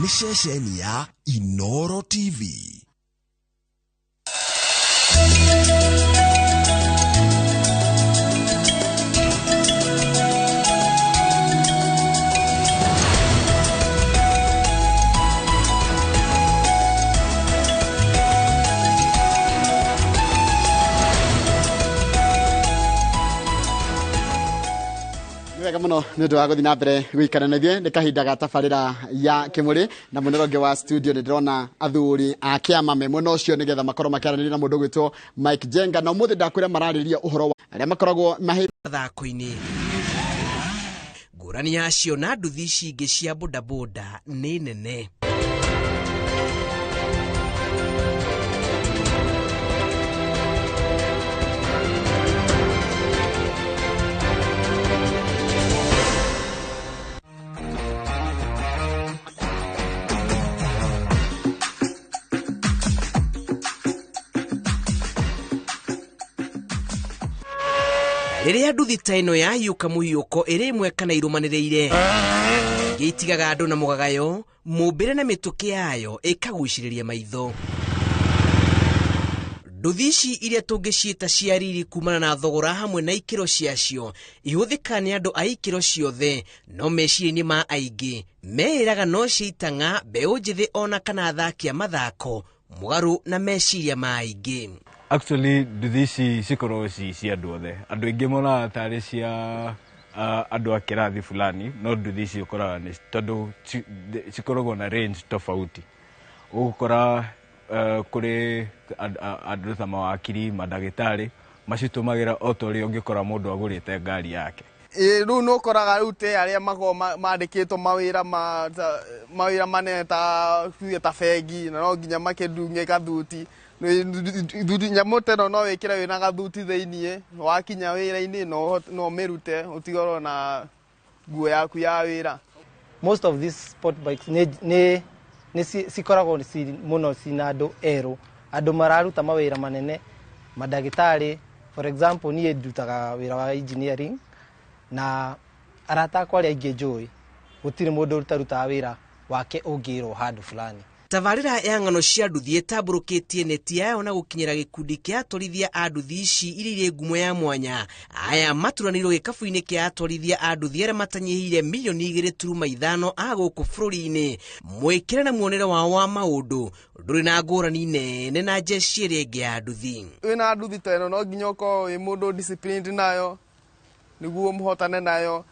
nĩ ceceni ya iNooro TV. Wega muno nĩ ndwa gũthiĩ na mbere gũikaranaithie nĩ kahinda ga tabarĩra ya Kĩmũrĩ na mũneronge wa studio nĩ ndĩrona athuri a kĩama me mwena ũcio nĩgetha makorwo makĩaranĩria na mũndũ gwĩtwo Mike Jenga na ũmũthĩ ndakwĩra mararĩrĩria ũhoro wa arĩa makoragwo mathako-inĩ ngũrani yacio na nduthi ici ingĩ cia bodaboda nĩ nene. Rĩrĩa nduthi ta ĩno yahiũka mũhiũko ĩrĩ ĩmwe kana irũmanĩrĩire gĩitigaga andũ na mũgagayo mũmbĩre na mĩtũkĩ yayo ĩkagucĩrĩria maitho. Nduthi ici iria tũngĩciĩta cia riri kumana na thogora hamwe na ikĩro ciacio ihũthĩka nĩ andũ a ikĩro ciothe, no meciria-inĩ ma aingĩ meĩraga no ciaitang'a mbeũ njĩthĩ ona kana athaki a mathako mũgarũ na meciria ma aingĩ. Actually, nduthi ici cikoragwo cia andũ othe. Andũ aingĩ monaga tarĩ cia andũ a kĩrathi fulani, no nduthi ici ũkoraga nĩ tondũ cikoragwo na range tofauti. Ũgũkora kũrĩ andũ ta mawakiri, mandagĩtarĩ macitũmagĩra o ta ũrĩa ũngĩkora mũndũ agũrĩte ngari yake. Rĩu nĩ ũkoraga rĩu te arĩa makoragwo mandĩkĩtwo mawĩra manene ta bengi na no nginya makĩndunge gathuti. Nyamũ teno no wĩkĩre wĩna gathuti thĩiniĩ, wakinya wĩra-inĩ no mĩrute ũtigorwo na nguo yaku ya wĩra. Most of these sport bikes nĩ cikoragwo mũno cina andũ erũ, andũ mararuta mawĩra manene, mandagĩtarĩ. For example, niĩ ndutaga wĩra wa engineering na arata akwa arĩa aingĩ njũĩ gũtirĩ mũndũ ũrutaga wĩra wake ũngĩrwo handũ fulani. Tabarĩra ya ng'ano cia nduthi ĩtambũrũkĩtie neti yayo na gũkinyĩra gĩkundi kĩa atwarithia a nduthi ici iria irĩ ngumo ya mwanya. Aya maturanĩirwo gĩkabũ-inĩ kĩa atwarithia a nduthi arĩa matanyihĩire milioni 2.5 a gũkũ bũrũri-inĩ. Mwĩkĩre na muonere wao wa maũndũ ndũrĩ na ngũrani nene na njeci ĩrĩa ĩngĩ ya nduthi. Wĩna nduthi ta ĩno no nginya ũkorwo wĩ mũndũ disciplined nayo nĩguo mũhotane nayo,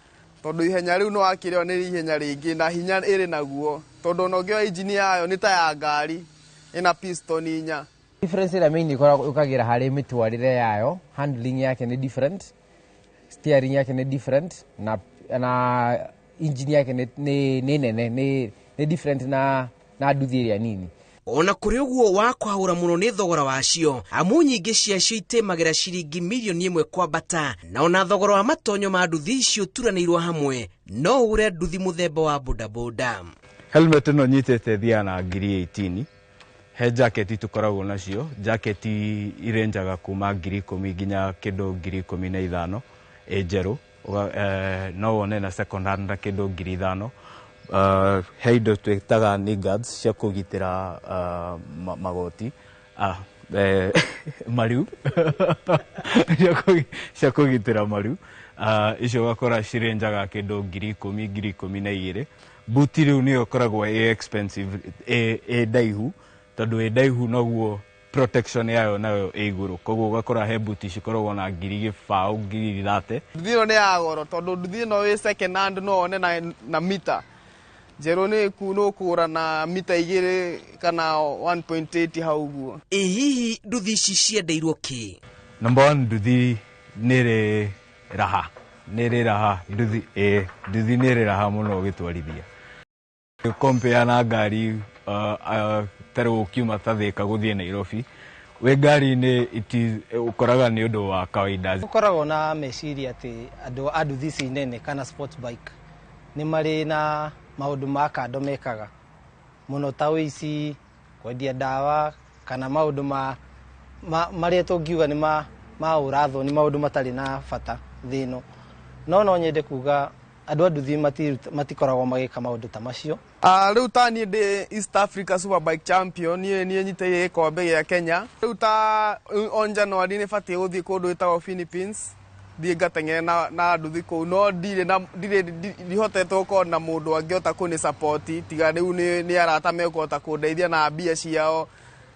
tondũ ihenya rĩu no wakĩrĩo nĩ ihenya rĩngĩ na hinya ĩrĩ naguo, tondũ no ngĩo engine yayo nĩ ta ya ngari ĩna piston 4. Difference ĩrĩa main ũkagĩra harĩ mĩtwarĩre yayo, handling yake nĩ different, steering yake nĩ different na engine yake nĩ nene, nĩ different na nduthi ĩrĩa nini. Ona kũrĩ ũguo wakũhaũra mũno nĩ thogora wacio, amu nyingĩ ciacio itĩmagĩra ciringi milioni 1 kwambata, na ona thogora wa matonyo ma nduthi icio turanĩirwo hamwe no ũgũre nduthi mũthemba wa bodaboda. Helmet ĩno nyitĩte thia na 18,000. He jacket tũkoragwo nacio, jacket irenjaga kuma 10,000 nginya kĩndũ 15,000 njerũ, no wone na second hand na kĩndũ 5,000. He indo twĩtaga knee guards cia kũgitĩra magoti, mariu cia kũgitĩra mariu, icio ũgakora cirenjaga kĩndũ 10,000, 12,000. Buti rĩu nĩyo ĩkoragwo expensive, ndaihu, tondũ ndaihu noguo protection yayo nayo igũrũ, koguo ũgakora he buti cikoragwo na 2,000, 3,000. Nduthi ĩno nĩ ya goro tondũ nduthi ĩno wĩ second hand no one na mita njerũ nĩ kũgũra na mita 2 kana 1.8 hau guo. Hihi nduthi ici ciendeirwo kĩ? Number 1, nduthi nĩrĩ raha, nduthi nĩrĩ raha mũno ũgĩtwarithia. Compare na ngari tarĩ ũkiuma ta Thĩka gũthiĩ Nairobi, wĩ ngari-inĩ ũkoraga nĩ ũndũ wa kawaida. Ũkoragwo na meciria atĩ andũ a nduthi ici nene kana sport bike nĩ marĩ na maũndũ ma kando mekaga mũno ta ũici, kwendia ndawa kana maũndũ marĩa tũngiuga nĩ ma ũrathwo, nĩ maũndũ matarĩ na bata thĩ ĩno. No nyende kuga andũ a nduthi matikoragwo magĩka maũndũ ta macio. Rĩu ta niĩ ndĩ East Africa Superbike Champion, niĩ nyitĩire gĩkombe gĩa Kenya. Rĩu ta on January nĩ batiĩ gũthiĩ kũndũ gwĩtagwo Philippines, thiĩ ngateng'era na nduthi kũu, no ndihotete gũkorwo na mũndũ angĩhota kũnĩ support, tiga rĩu nĩ arata mekũhota kũndeithia na mbia ciao,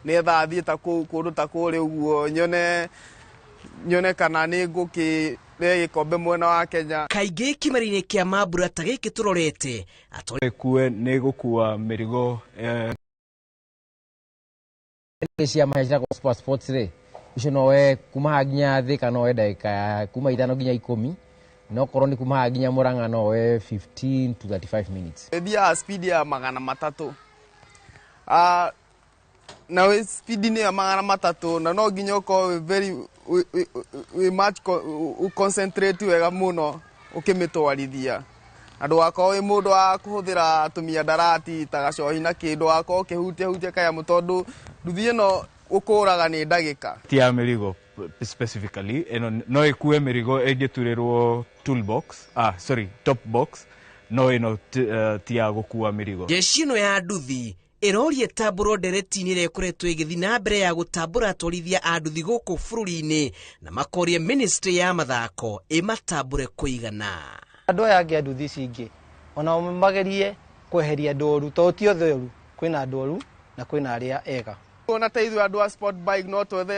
nĩgetha thiĩ ta kũndũ ta kũrĩa ũguo nyone kana nĩ ngũkĩrehe gĩkombe mwena wa Kenya. Kaingĩ kĩmera-inĩ kĩa mambura ta gĩkĩ tũrorete kue nĩ gũkua mĩrigo cia mahecira kwa sports rĩ icio nowe kuma haginya thika nowe ndagĩka kuma 5 nginya 10, no korwo ni kuma haginya Murang'a nowe 15 to 35 minutes. Thia speed ya 300 na speed ni ya 300 na no nginya uko very we much concentrate wega muno ukĩmĩtwarithia. Andũ akoo wĩ mũndũ wa kũhũthĩra tumia ndarati ta gacohi na kĩndũ akoo kĩhutia kanyamũ tondũ nduthi ĩno ũkũraga nĩ ndagĩka. Ti ya mĩrigo specifically, ĩno no ĩkue mĩrigo ĩngĩturĩrwo top box, no ĩno ti ya gũkua mĩrigo. Jeshi ĩno ya nduthi ĩroria tambũro ndereti-inĩ ĩrĩa ĩkoretwo ĩgĩthiĩ na mbere ya gũtambũra atwarithia a nduthi gũkũ bũrũri-inĩ, na makoria ministry ya mathako ĩmatambũre kũigana. Andũ aya angĩ a nduthi ici ingĩ ona magerie kweheria ndũru, to ti othe ũru, kwĩna ndũru na kwĩna arĩa ega. Ona ta ithuĩ andũ a sport bike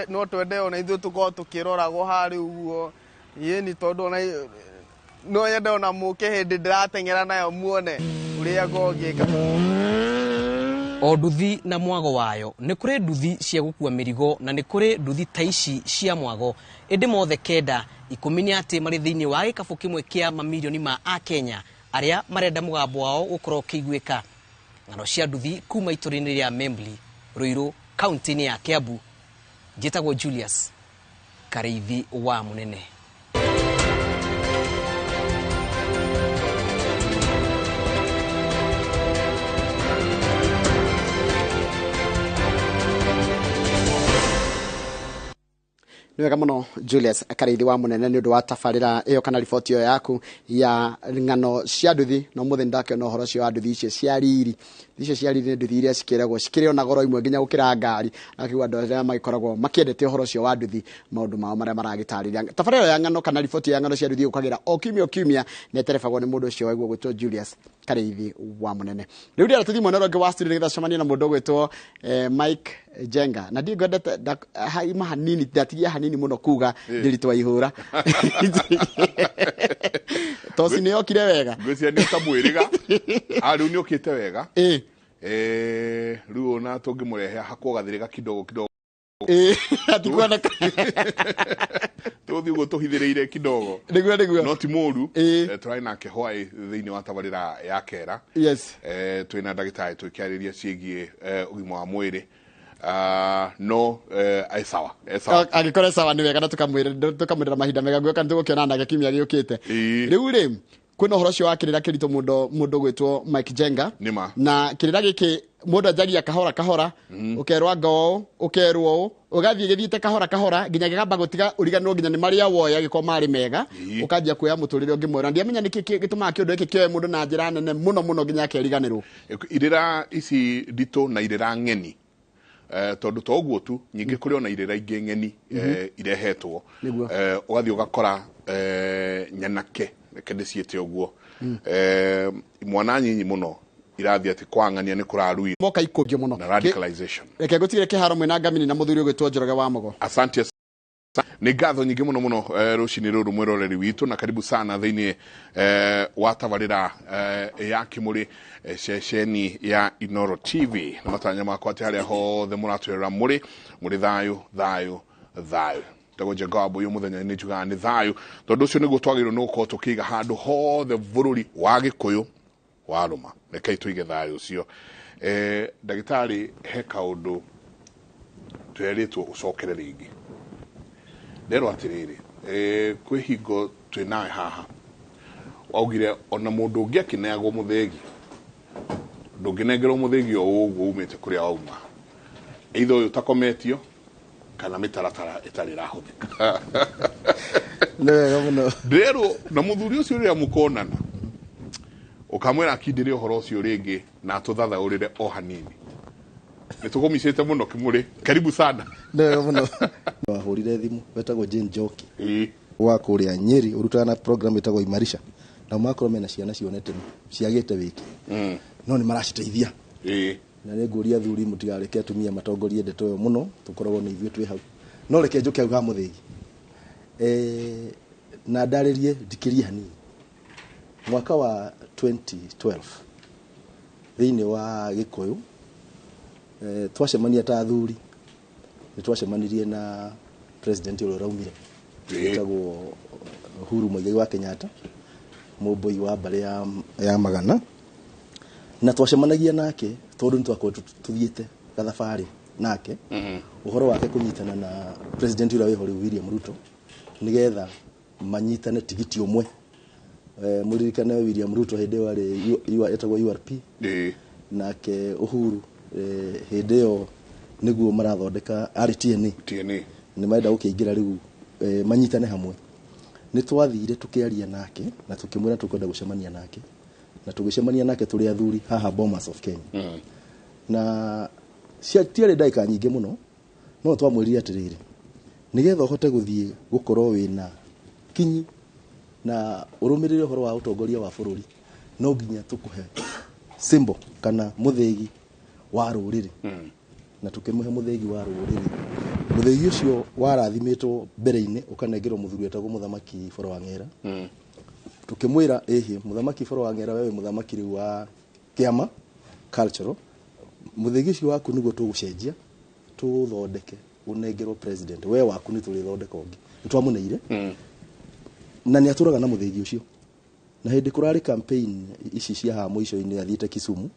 no twende ona ithuĩ tũkorwo tũkĩroragwo harĩ ũguo, ni tondũ ona no yende ona mũke hĩndĩ ndĩrateng'era nayo muone ũrĩa ngogĩka. O nduthi na mwago wayo, nĩ kũrĩ nduthi cia gũkua mĩrigo na nĩ kũrĩ nduthi ta ici cia mwago, ĩndĩ mothe kenda ikũmi nĩ atĩ marĩ thĩinĩ wa gĩkabũ kĩmwe kĩa mamirioni ma Akenya arĩa marenda mũgambo wao gũkorwo kĩiguĩka. Ng'ano cia nduthi kuma itũũra-inĩ rĩa Membli, Ruiru, kaunti-inĩ ya Kiambu. Njĩtagwo Julius Kareithi wa Mũnene. Niwega muno Julius Kareithi wa Mũnene nĩ ũndũ wa tabarĩra ĩyo kana riboti ĩyo yaku ya ng'ano cia nduthi. No mũthĩ ndakĩona ũhoro ũcio wa nduthi icio cia riri. Icio cia riri nĩ nduthi iria cikĩragwo cikĩrĩ ona goro imwe nginya gũkĩra ngari, na kĩgwa andũ arĩa magĩkoragwo makĩendete ũhoro ũcio wa nduthi, maũndũ mao marĩa maragĩtarĩria. Tabarĩra ya ng'ano kana riboti ya ng'ano cia nduthi gũkagĩra o kiumia na ĩterebagwo nĩ mũndũ ũcio waigua gwĩtwo Julius Kareithi wa Mũnene. Rĩu ndĩra tũthiĩ mwena ũngĩ wa studio nĩgetha cemanie na mũndũ ũgwĩtwo Mike Jenga, na ndiĩ ngwendete haima hanini ndatigia hanini muno kuga ndiritwa ihura tosi nĩ okire wega ngwĩciria nĩ kamwĩrĩga rĩu nĩ okĩte wega rĩu ona tũngĩmũrehe hakwo gathĩrĩga kidogo atikuona tũthiĩ ũguo tũhithĩrĩire kidogo nĩguo no ti mũru tũrarĩ nake hwaĩ thĩinĩ wa tabarĩra ya kera. Yes, twĩna ndagĩtarĩ twĩkĩarĩria ciĩgiĩ ũgima wa mwĩrĩ. No sawa agĩkora sawa nĩ wega na tũkamwĩrĩra mahinda mega guoka nĩtũgũkĩona nake kiumia gĩũkĩte. Rĩu rĩ kwĩna ũhoro ũcio wa kĩrĩra kĩritũ mũndũ gwĩtwo Mike Jenga, na kĩrĩra gĩkĩ mũndũ anjagia kahora ũkerwo ngao ũkerwo ũgathiĩ gĩthiĩte kahora nginya gĩkamba gũtiga ũriganĩrwo nginya nĩ marĩa woya gĩkorwo marĩ mega, ũkanjia kuoya mũtũrĩre ũngĩ mwega. Ndiamenya nĩkĩ gĩtũmaga kĩũndũ gĩkĩ kĩoe mũndũ na njĩra nene mũno nginya akeriganĩrwo. Irĩra ici nditũ na irĩra ng'eni, tondu to ũguo tu nyingĩ kũrĩ ona irĩra ingĩ ng'eni irehetwo, ũgathiĩ ũgakora nyanake reke ndĩciĩte ũguo mwana nyinyi mũno irathiĩ atĩ kwang'ania nĩ kũraruire moka ikũngio mũno na radicalization. Reke gũtigire kĩharo mwena Ngamini na mũthuri ũgwĩtwo Njoroge wa Mogo. Asante nĩ ngatho nyingĩ mũno rũcinĩ rũrũ mwĩroreri witũ, na karibu sana thĩinĩ wa tabarĩra ya Kĩmũrĩ ceceni ya iNooro TV, na matanya makwa atĩ harĩa hothe mũratwĩrora mũrĩ thayũ tego njengabo yo muthenya nĩ njugaga nĩ thayũ, tondũ ũcio nĩguo twagĩrĩirwo nĩ gũkorwo tũkĩiga handũ hothe bũrũri wa Gĩkũyũ warũma. Rekei tũige thayũ ũcio. Ndagĩtarĩ he kaũndũ twerĩtwo ũcokere rĩngĩ. Nderwo atĩrĩrĩ kwĩ hingo twĩ nawe haha waugire ona mũndũ ũngĩ akĩneagwo mũthegi ndũngĩnengerwo mũthegi o ũguo umĩte kũrĩa wauma, either ũyũ utakometio kana mĩtaratara ĩtarĩ ĩrahũthĩka. Nderwo na mũthuri ũcio rĩrĩa mũkonana ukamwira akindire uhoro ucio ringi na tuthathaurire o hanini nitugumicite muno Kimuri karibu sana ndio muno wahurire thimu wetagwo Jane Joki wa kuria Nyeri urutaga na program etagwo imarisha na makoro mena ciana cionete ciagite wiki no ni maraciteithia na nĩ nguria thuri mutigareke atumia matongorie ndeto yo muno tukoragwo ni ithuĩ twĩ hau no reke njuke uga muthigi na ndaririe ndikirie hanini mwaka wa 2012 thĩinĩ wa Gĩkũyũ twacemania ta thuri nĩ twacemanirie na president ũrĩa raumire etagwo Uhuru Muigai wa Kenyatta mũmboi wa mbare ya Magana na twacemanagia nake tondu nĩ twakorwo tuthiĩte gathabarĩ nake uhoro wake kunyitana na president ũrĩa wĩho rĩu William Ruto nigetha manyitane tigiti umwe muririkane William Ruto hĩndĩ ĩyo arĩ etagwo URP nake Uhuru hĩndĩ ĩyo nĩguo marathondeka RTNA nĩ maenda gũkĩingĩra rĩu manyitane hamwe nĩ twathire tukiaria nake na tukimwĩra tukwenda gũcemania nake na tugĩcemania nake tũrĩ athuri haha Bomas of Kenya na ciatiarĩ ndaika nyingĩ mũno no twamwĩrire atĩrĩrĩ nigetha ũhote gũthiĩ gũkorwo wĩna kinyi na ũrũmĩrĩre ũhoro wa ũtongoria wa bũrũri no nginya tũkũhe symbol kana mũthĩgi wa rũrĩrĩ na tukĩmũhe mũthĩgi wa rũrĩrĩ mũthĩgi ũcio warathimĩtwo mbere-inĩ ũkanengerwo mũthuri wetagwo Mũthamaki Foro wa Ng'era tukimwira Mũthamaki Foro wa Ng'era wewe mũthamaki rĩu wa kĩama cultural muthigi ucio waku niguo tugucenjia tuthondeke unengerwo president we waku ni turi thondeka ungi nitwamuneire na ni aturaga na muthigi ucio na hindi kurari campaign ici cia ha muico-ini athiite Kisumu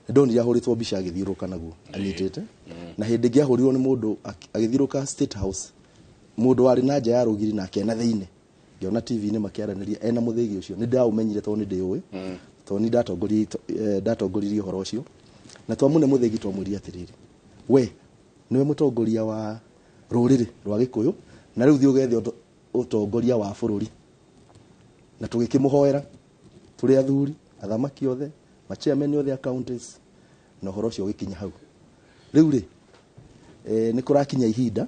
ndonire ahuritwo mbica agithiuruka naguo anyitite na hindi ngiahurirwo ni mundu agithiuruka State House mundu wari na nja ya rugiri na kena thiine ngiona TV-ini makiaraniria ena muthigi ucio ni ndaumenyire to ni ndiuwi to ni datongoririe uhoro ucio na twamune muthigi twamwiria atiriri we niwe mutongoria wa ruriri rwa Gikuyu na riu thiuge thio utongoria wa bururi na tugikimuhoera turi athuri athamaki othe machairmen othe counties na uhoro ucio gikinya hau riu ri ni kurakinya ihinda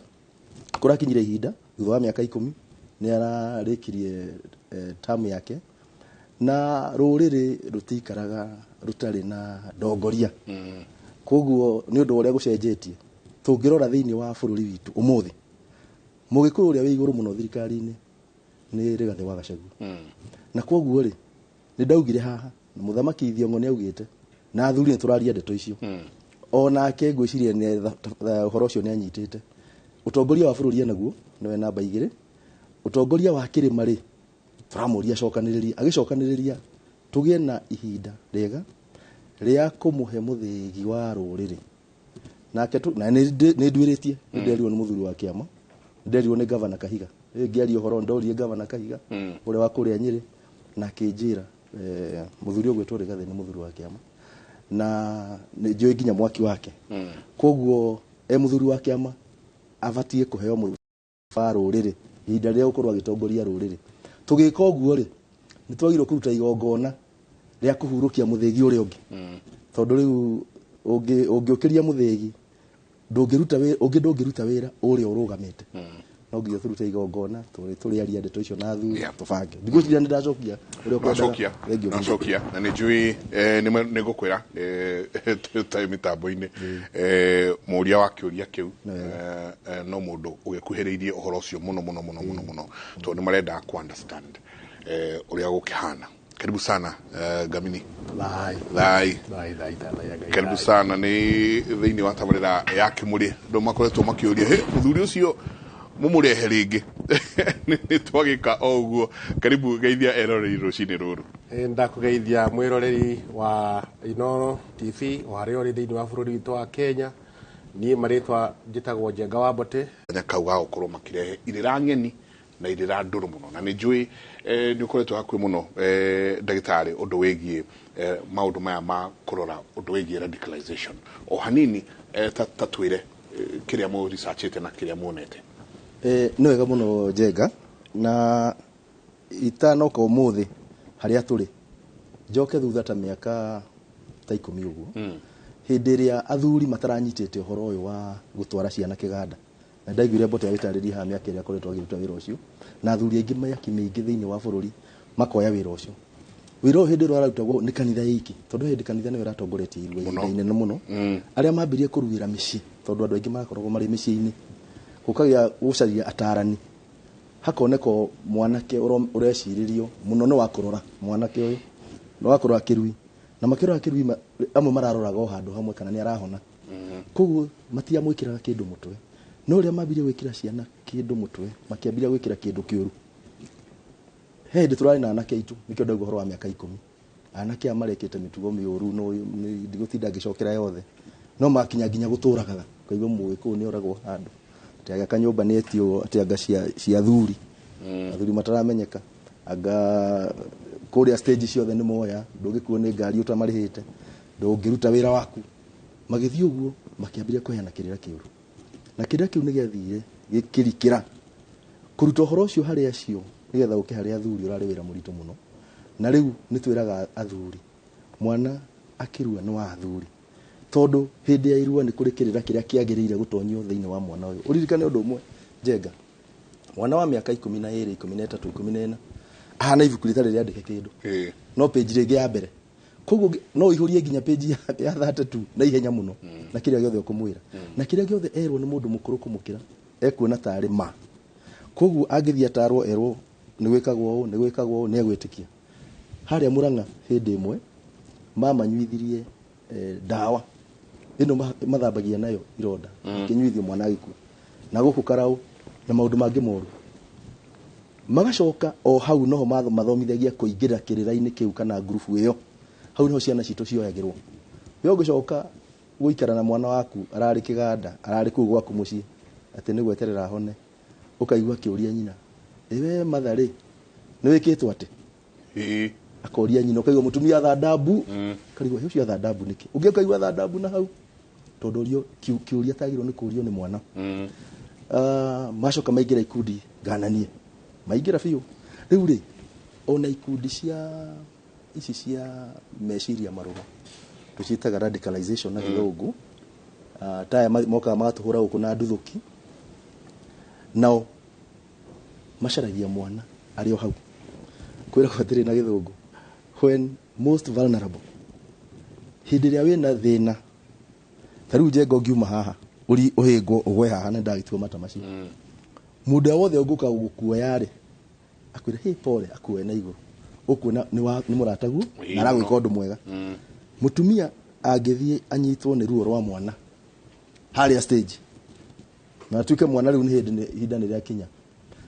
kurakinyire ihinda thutha wa miaka 10 ni ararikirie term yake na ruriri rutikaraga rutari na ndongoria koguo ni undu uria gucenjetie tungirora thiini wa bururi witu umuthi mugikuyu uria wi iguru muno thirikari-ini ni Rigathi wa Gachagua na koguo ri ni ndaugire haha Muthamaki Thiong'o ni augite na athuri ni turaria ndeto icio ona ke ngwiciria ni uhoro ucio ni anyitite utongoria wa bururi naguo niwe namba 2 utongoria wa kirima ri turamuria cokaniriria agicokaniriria tugie na ihinda rega ria kumuhe muthigi wa ruriri nake na ni ndwiritie nderirwo ni muthuri wa kiama nderirwo ni governor Kahiga ngiario horo ndorie governor Kahiga uri wa kuria Nyeri na kinjira muthuri ogwetwo Rigathi ni muthuri wa kiama na ni njoi nginya mwaki wake koguo muthuri wa kiama abatie kuheo muthuri wa ruriri ihinda ria gukorwo agitongoria ruriri tugika uguo ri ni twagirwo kuruta igongona ria kuhurukia muthigi uri ungi tondu riu ungiukiria muthigi ndungiruta wira uria urugamite no nginya turuta igongona turi aria ndeto icio na thuri tubange ndigwiciria ni ndacokia uria ukwendaga nacokia na ni njui ni gukwira time mitambo-ini muria wa kiuria kiu no mundu ugikuhiriirie uhoro ucio muno to ni marenda ku understand uria gukihana karibu sana Gamini Lai karibu sana ni thiini wa tabarira ya Kimuri ndo makoretwo makiuria muthuri ucio mumurehe ringi ni twagika oguo karibu geithia eroreri rucini ruru ndakugeithia mwiroreri wa iNooro TV wari ori thiini wa bururi witu wa Kenya ni maritwa njitagwo Njenga wa Mbote nyakauga ukorwo makirehe irira ngeni na irira nduru muno na ni njui ni ukoretwo hakwi muno ndagitari undu wigie maundu maya ma kurora undu wigie radicalization o hanini tatwire kiria mu researchite na kiria muonete no wega muno Njenga na itanoka umuthi haria turi njoke thutha ta mĩaka ta 10 uguo hĩndĩ ĩrĩa athuri mataranyitĩte ũhoro ũyũ wa gũtwara ciana kĩganda na ndaiguire mbote agĩtarĩria haha mĩaka ĩrĩa akoretwo akĩruta wĩra ũcio na athuri aingĩ mĩaki mĩingĩ thĩinĩ wa bũrũri makoya wĩra ũcio wĩra ũyũ hĩndĩ ĩrĩa ũrarutagwo nĩ kanitha iki tondũ hĩndĩ kanitha nĩwe ũratongoretie irua inene mũno arĩa mambirie kũruĩra mĩciĩ tondũ andũ aingĩ marakoragwo marĩ mĩciĩ-inĩ gũkagĩa gũcaria atarani hakoneko mwanake ũrecirĩrio mũno nĩ wa kũrora mwanake ũyũ nĩ wa kũrora kĩrui na makĩrora kĩrui amwe mararoraga o handũ hamwe kana nĩ arahona koguo matiamwĩkĩraga kĩndũ mũtwe no rĩrĩa mambirie gwĩkĩra ciana kĩndũ mũtwe makĩambirie gwĩkĩra kĩndũ kĩũru hĩndĩ tũrarĩ na anake aitũ nĩkĩo ndauga ũhoro wa mĩaka 10 anake aya marekĩte mĩtugo mĩũru no ndigũtinda ngĩcokera yothe no makinya nginya gũtũragaga kaigua mũgĩkũyũ nĩ oragwo handũ atĩ kanyũmba nĩ etio atĩ anga cia athuri athuri mataramenyeka anga kũrĩa stage ciothe nĩ moya ndũngĩkuo nĩ ngari ũtamarĩhĩte ndũngĩruta wĩra waku magĩthiĩ ũguo makĩambĩrĩria kũheana kĩrĩra kĩũru na kĩrĩra kĩu nĩ gĩathire gĩkĩrikĩra kũruta ũhoro ũcio harĩ acio nĩgetha ũke harĩ athuri ũrarĩ wĩra mũritũ mũno na rĩu nĩ twĩraga athuri mwana akĩrua nĩ wa athuri tondũ hĩndĩ ya irua nĩ kũrĩ kĩrĩra kĩrĩa kĩagĩrĩire gũtonyio thĩinĩ wa mwana ũyũ ũririkane ũndũ ũmwe njenga mwana wa mĩaka 12 13 14 ahana ibuku rĩtarĩ rĩandĩke kĩndũ no page rĩngĩ ya mbere koguo no ihũrie nginya page ya 32 na ihenya mũno na kĩrĩa gĩothe ũkũmwĩra na kĩrĩa gĩothe erwo nĩ mũndũ mũkũrũ kũmũkĩra ekuona tarĩ ma koguo angĩthia tarwo erwo nĩ gwĩkagwo ũũ nĩ egwĩtĩkia harĩa Mũrang'a hĩndĩ ĩmwe mamanyuithirie ndawa ĩno mathambagia nayo ironda kĩnyuithio mwana gĩkuũ na gũkũ Karaũ na maũndũ mangĩ moru magacoka o hau noho mathomithagia kũingĩra kĩrĩra-inĩ kĩu kana grupu ĩyo hau niho ciana citũ cioyagĩrwo we ũngĩcoka gũikara na mwana waku ararĩ kĩganda ararĩ kũu gwaku mũciĩ atĩ nĩ gweterera hone ũkaigua kĩũria nyina ewe matharĩ nĩ wĩkĩtwo atĩ akoria nyina ũkaigua mũtumia thandambu karigwa ũcio thandambu nĩkĩ ũngĩ ũkaigua thandambu na hau tondũ ũrio kĩũria tagĩrwo nĩ kũrio nĩ mwana macoka maingĩra ikundi ngananie maingĩra biũ rĩu rĩ ona ikundi cia ici cia meciria marũrũ tũciĩtaga radicalization na gĩthũngũ taya mokaga magatũhũra gũkũ na nduthũki nao macaragia mwana arĩ o hau kwĩra kwatirĩ na gĩthũngũ when most vulnerable hĩndĩ ĩrĩa wĩna thĩna tarĩu njenga ũngiuma haha ũhĩngwo ũgwe haha na ndagĩtua mata macio mũndũ wothe ũngũka gũkuoya rĩ akwĩra hey pole akuoe na igũrũ ũkuona nĩ mũrataguo na aragwĩka ũndũ mwega mũtumia angĩthiĩ anyitwo nĩ ruo rwa mwana harĩa stage na atuĩke mwana rĩu nĩ hĩndĩ ihinda nĩ rĩakinya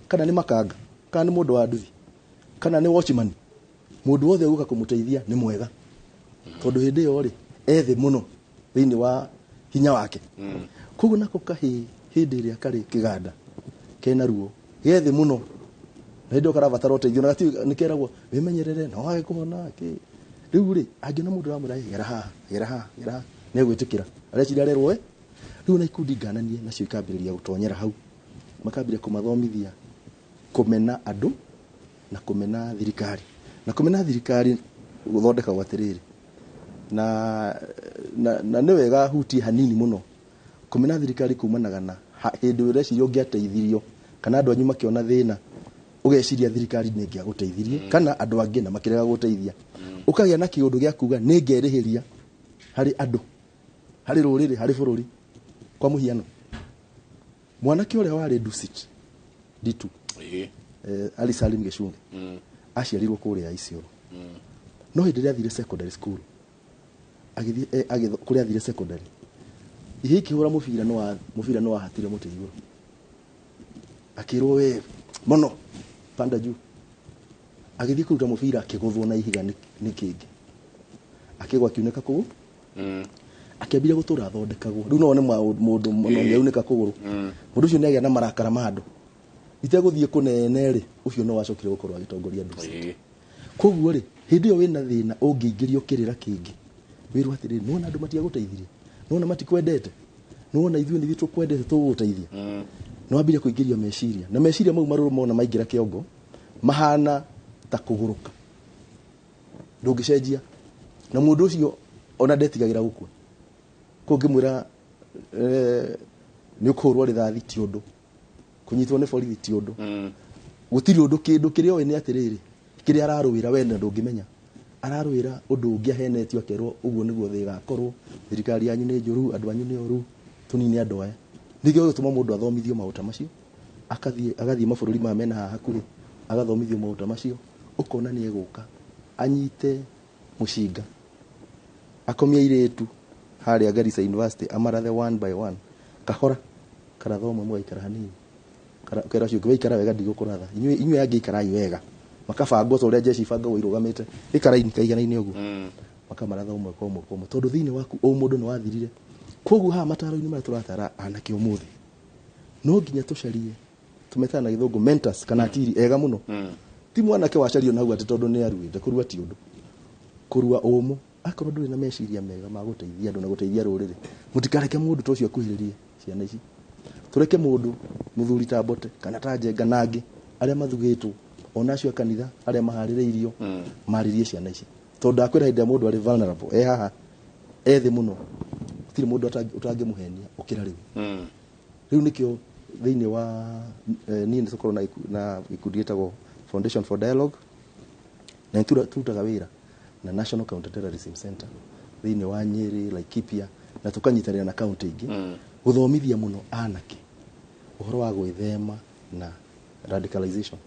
kana nĩ makanga kana nĩ mũndũ wa nduthi kana nĩ watchman mũndũ wothe ũgũka kũmũteithia nĩ mwega tondũ hĩndĩ ĩyo rĩ ethĩ mũno thĩinĩ wa hinya wake koguo nako kahĩ hĩndĩ ĩrĩa karĩ kĩganda kena ruo gethĩ mũno na hĩndĩ ũkarabatara ũteithio na nĩkeragwo wĩmenyerere na wage kũhona rĩu rĩ angĩona mũndũ ũramwĩra gera haha nĩ egwĩtĩkĩra areciria arerwo rĩu na ikundi ngananie nacio ikambĩrĩria gũtonyera hau makambĩrĩria kũmathomithia kũmena andũ na kũmena thirikari na kũmena thirikari gũthondekagwo atĩrĩrĩ na nĩ wega huti hanini mũno kũmena thirikari kumanaga na hĩndĩ ũreciria ũngĩateithirio kana andũ anyu makĩona thĩna ũgeciria thirikari nĩ ĩngĩagũteithirie kana andũ angĩ na makĩrega gũteithia ũkagĩa na kĩũndũ gĩa kuga nĩ ngerĩhĩria harĩ andũ harĩ rũrĩrĩ harĩ bũrũri kwa mũhiano mwanake ũrĩa warĩ Dusit D2 Ali Salim Gĩcungi aciarirwo kũrĩa Isiolo no hĩndĩ ĩrĩa athire secondary school agĩthiĩ kũrĩa athire secondary ihe ikĩhũra mũbira no wahatire mũtĩ igũrũ akĩrwo we mono panda juu agĩthiĩ kũruta mũbira akĩgũthwo na ihiga nĩ kĩngĩ akĩgwa akiunĩka kũgũ akĩambire gũtũra athondekagwo rĩu no one mũndũ mũno nĩaunĩka kũgũrũ mũndũ ũcio nĩagĩa na marakara ma andũ itegũthiĩ kũnene rĩ ũcio no wacokire gũkorwo agĩtongoria andũ koguo rĩ hĩndĩ ĩyo wĩna thĩna ũngĩingĩrio kĩrĩra kĩngĩ wĩrwo atĩrĩ nĩwona andũ matiagũteithirie nĩwona matikwendete nĩwona ithuĩ nĩ tũkwendete tũgũteithia no wambire kũingĩrio meciria na meciria mau marũrũ mona maingĩra kĩongo mahana ta kũgũrũka ndũngĩcenjia na mũndũ ũcio ona ndetigagira gũkua kũngĩmwĩra nĩ ũkũhũrwo rithathi ti ũndũ kũnyitwo nĩ borithi ti ũndũ gũtirĩ ũndũ kĩndũ kĩrĩa oĩ nĩ atĩrĩrĩ kĩrĩa ararũĩra we na ndũngĩmenya ararũĩra ũndũ ũngĩ ahenetio akerwo ũguo nĩguo thĩ ĩgakorwo thirikari yanyu nĩ njũru andũ anyu nĩ oru tũnini andũ aya nĩkĩo gĩtũma mũndũ athomithio maũndũ macio agathiĩ mabũrũri ma mena haha hakuhĩ agathomithio maũndũ macio ũkona nĩ egũka anyite mũcinga akomia irĩtu harĩa Garissa University amarathe one by one kahora karathoma mũgaikara hanini kera cio kĩwaikara wega ndigũkũratha inyuĩ angĩikarai wega makabangwo ta ũrĩa jeshi bangagwo irũgamĩte ĩkaraini kaigana-inĩ ũguo makamaratha ũmwe kwa ũmwe tondũ thĩinĩ waku o mũndũ nĩ wathirire koguo haha mataro-inĩ marĩa tũratara anake ũmũthĩ no nginya tũcarie tũmetana na gĩthũngũ mentors kana atiri ega mũno ti mwanake wacario na hau atĩ tondũ nĩ aruĩte kũrua ti ũndũ kũrua ũmũ akorwo ndũrĩ na meciria mega ma gũteithia andũ na gũteithia rũrĩrĩ mũtikareke mũndũ ta ũcio akuhĩrĩrie ciana ici tũreke mũndũ mũthuri ta Mbote kana ta Njenga na angĩ arĩa mathugĩtwo ona acio kanitha arĩa maharĩrĩirio marĩrie ciana ici tondũ akwĩra hĩndĩ ya mũndũ arĩ vulnerable haha ethĩ mũno gũtirĩ mũndũ ũtangĩmũhenia ũkĩra rĩu nĩkĩo thĩinĩ wa niĩ nĩ tũkorwo na gĩkundi gĩtagwo Foundation for Dialogue na tũrutaga wĩra na National Counter Terrorism Center thĩinĩ wa Nyeri, Laikipia na tũkanyitanĩra na kaunti ingĩ gũthomithia mũno anake ũhoro wa gwĩthema na radicalization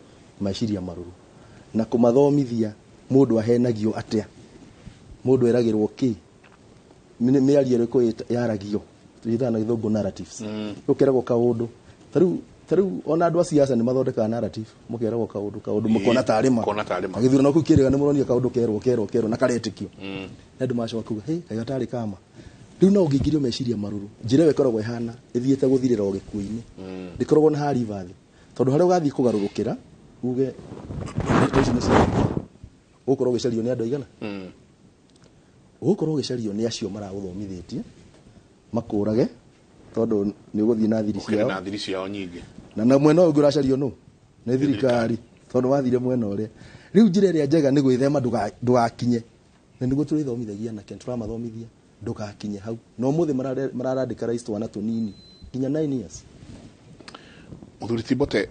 meciria marũrũ na kũmathomithia mũndũ ahenagio atĩa mũndũ eragĩrwo kĩ mĩario ĩrĩkũ yaragio tũnyitaga na gĩthũngũ narratives ũkeragwo kaũndũ tarĩu ona andũ a siasa nĩ mathondekaga narrative mũkeragwo kaũndũ mũkona tarĩma agĩthurana kũu kĩrĩga nĩ mũronia kaũndũ kerwo na karetĩkio na andũ macoka kuga kaĩ gatarĩ kama rĩu no ũngĩingĩrio meciria marũrũ njĩra ĩyo ĩkoragwo ĩhana ĩthiĩte gũthirĩra o gĩkuũ-inĩ ndĩkoragwo na harĩ ivathi tondũ harĩa ũgathiĩ kũgarũrũkĩra uge ũgũkorwo ũgĩcario nĩ andũ aigana ũgũkorwo ũgĩcario nĩ acio maragũthomithĩtie makũrage tondũ nĩ ũgũthiĩ na thiri ciao nyingĩ na mwena ũngĩ ũracario nũ nĩ thirikari tondũ wathire mwena ũrĩa rĩu njĩra ĩrĩa njega nĩ gwĩthema ndũgakinye na nĩguo tũrĩthomithagia na tũramathomithia ndũgakinye hau na ũmũthĩ mararandicalize twana tũnini nginya 9 years Mũthuri ti Mbote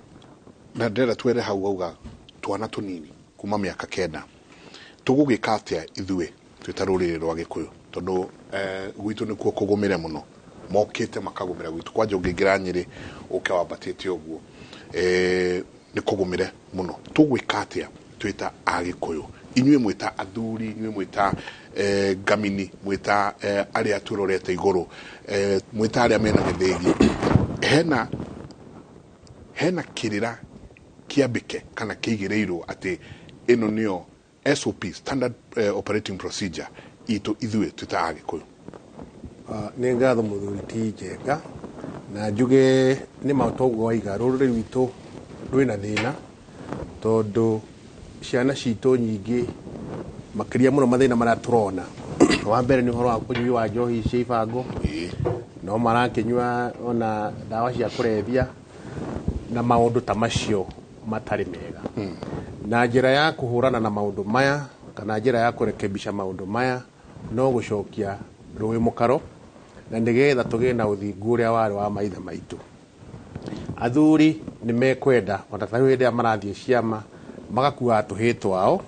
na ndĩrenda twere hau auga twana tũnini kuma mĩaka 9 tũgũgĩka atĩa ithuĩ twĩta rũrĩrĩ rwa Gĩkũyũ tondũ gwitũ nĩkuo kũgũmĩre mũno mokĩte makagũmĩra gwitũ kwanja ũngĩingĩra Nyeri ũke wambatĩte ũguo nĩ kũgũmĩre mũno tũgwĩka atĩa twĩta Agĩkũyũ inyuĩ mwĩta athuri inyuĩ mwĩta ngamini mwĩta arĩa twĩrorete igũrũ mwĩta arĩa mena gĩthĩgi hena kĩrĩra kĩambĩke kana kĩigĩrĩirwo atĩ ĩno nĩyo SOP standard operating procedure itũ ithuĩ twĩta Agĩkũyũ nĩ ngatho mũthuri ti Njenga na njuge nĩ matoguo waiga rũrĩrĩ rwitũ rwĩna thĩna tondũ ciana citũ nyingĩ makĩria mũno mathĩna marĩa tũrona wa mbere nĩ ũhoro wa kũnyui wa njohi cia ibango no marakĩnyua ona ndawa cia kũrebia na maũndũ ta macio matarĩ mega na njĩra ya kũhũrana na maũndũ maya kana njĩra ya kũrekebisha maũndũ maya no gũcokia rũĩ mũkaro na nĩgetha tũgĩe na ũthingu ũrĩa warĩ wa maithe maitũ athuri nĩ mekwenda ona ta hĩndĩ ĩrĩa marathiĩ ciama magakua tũhĩĩ twao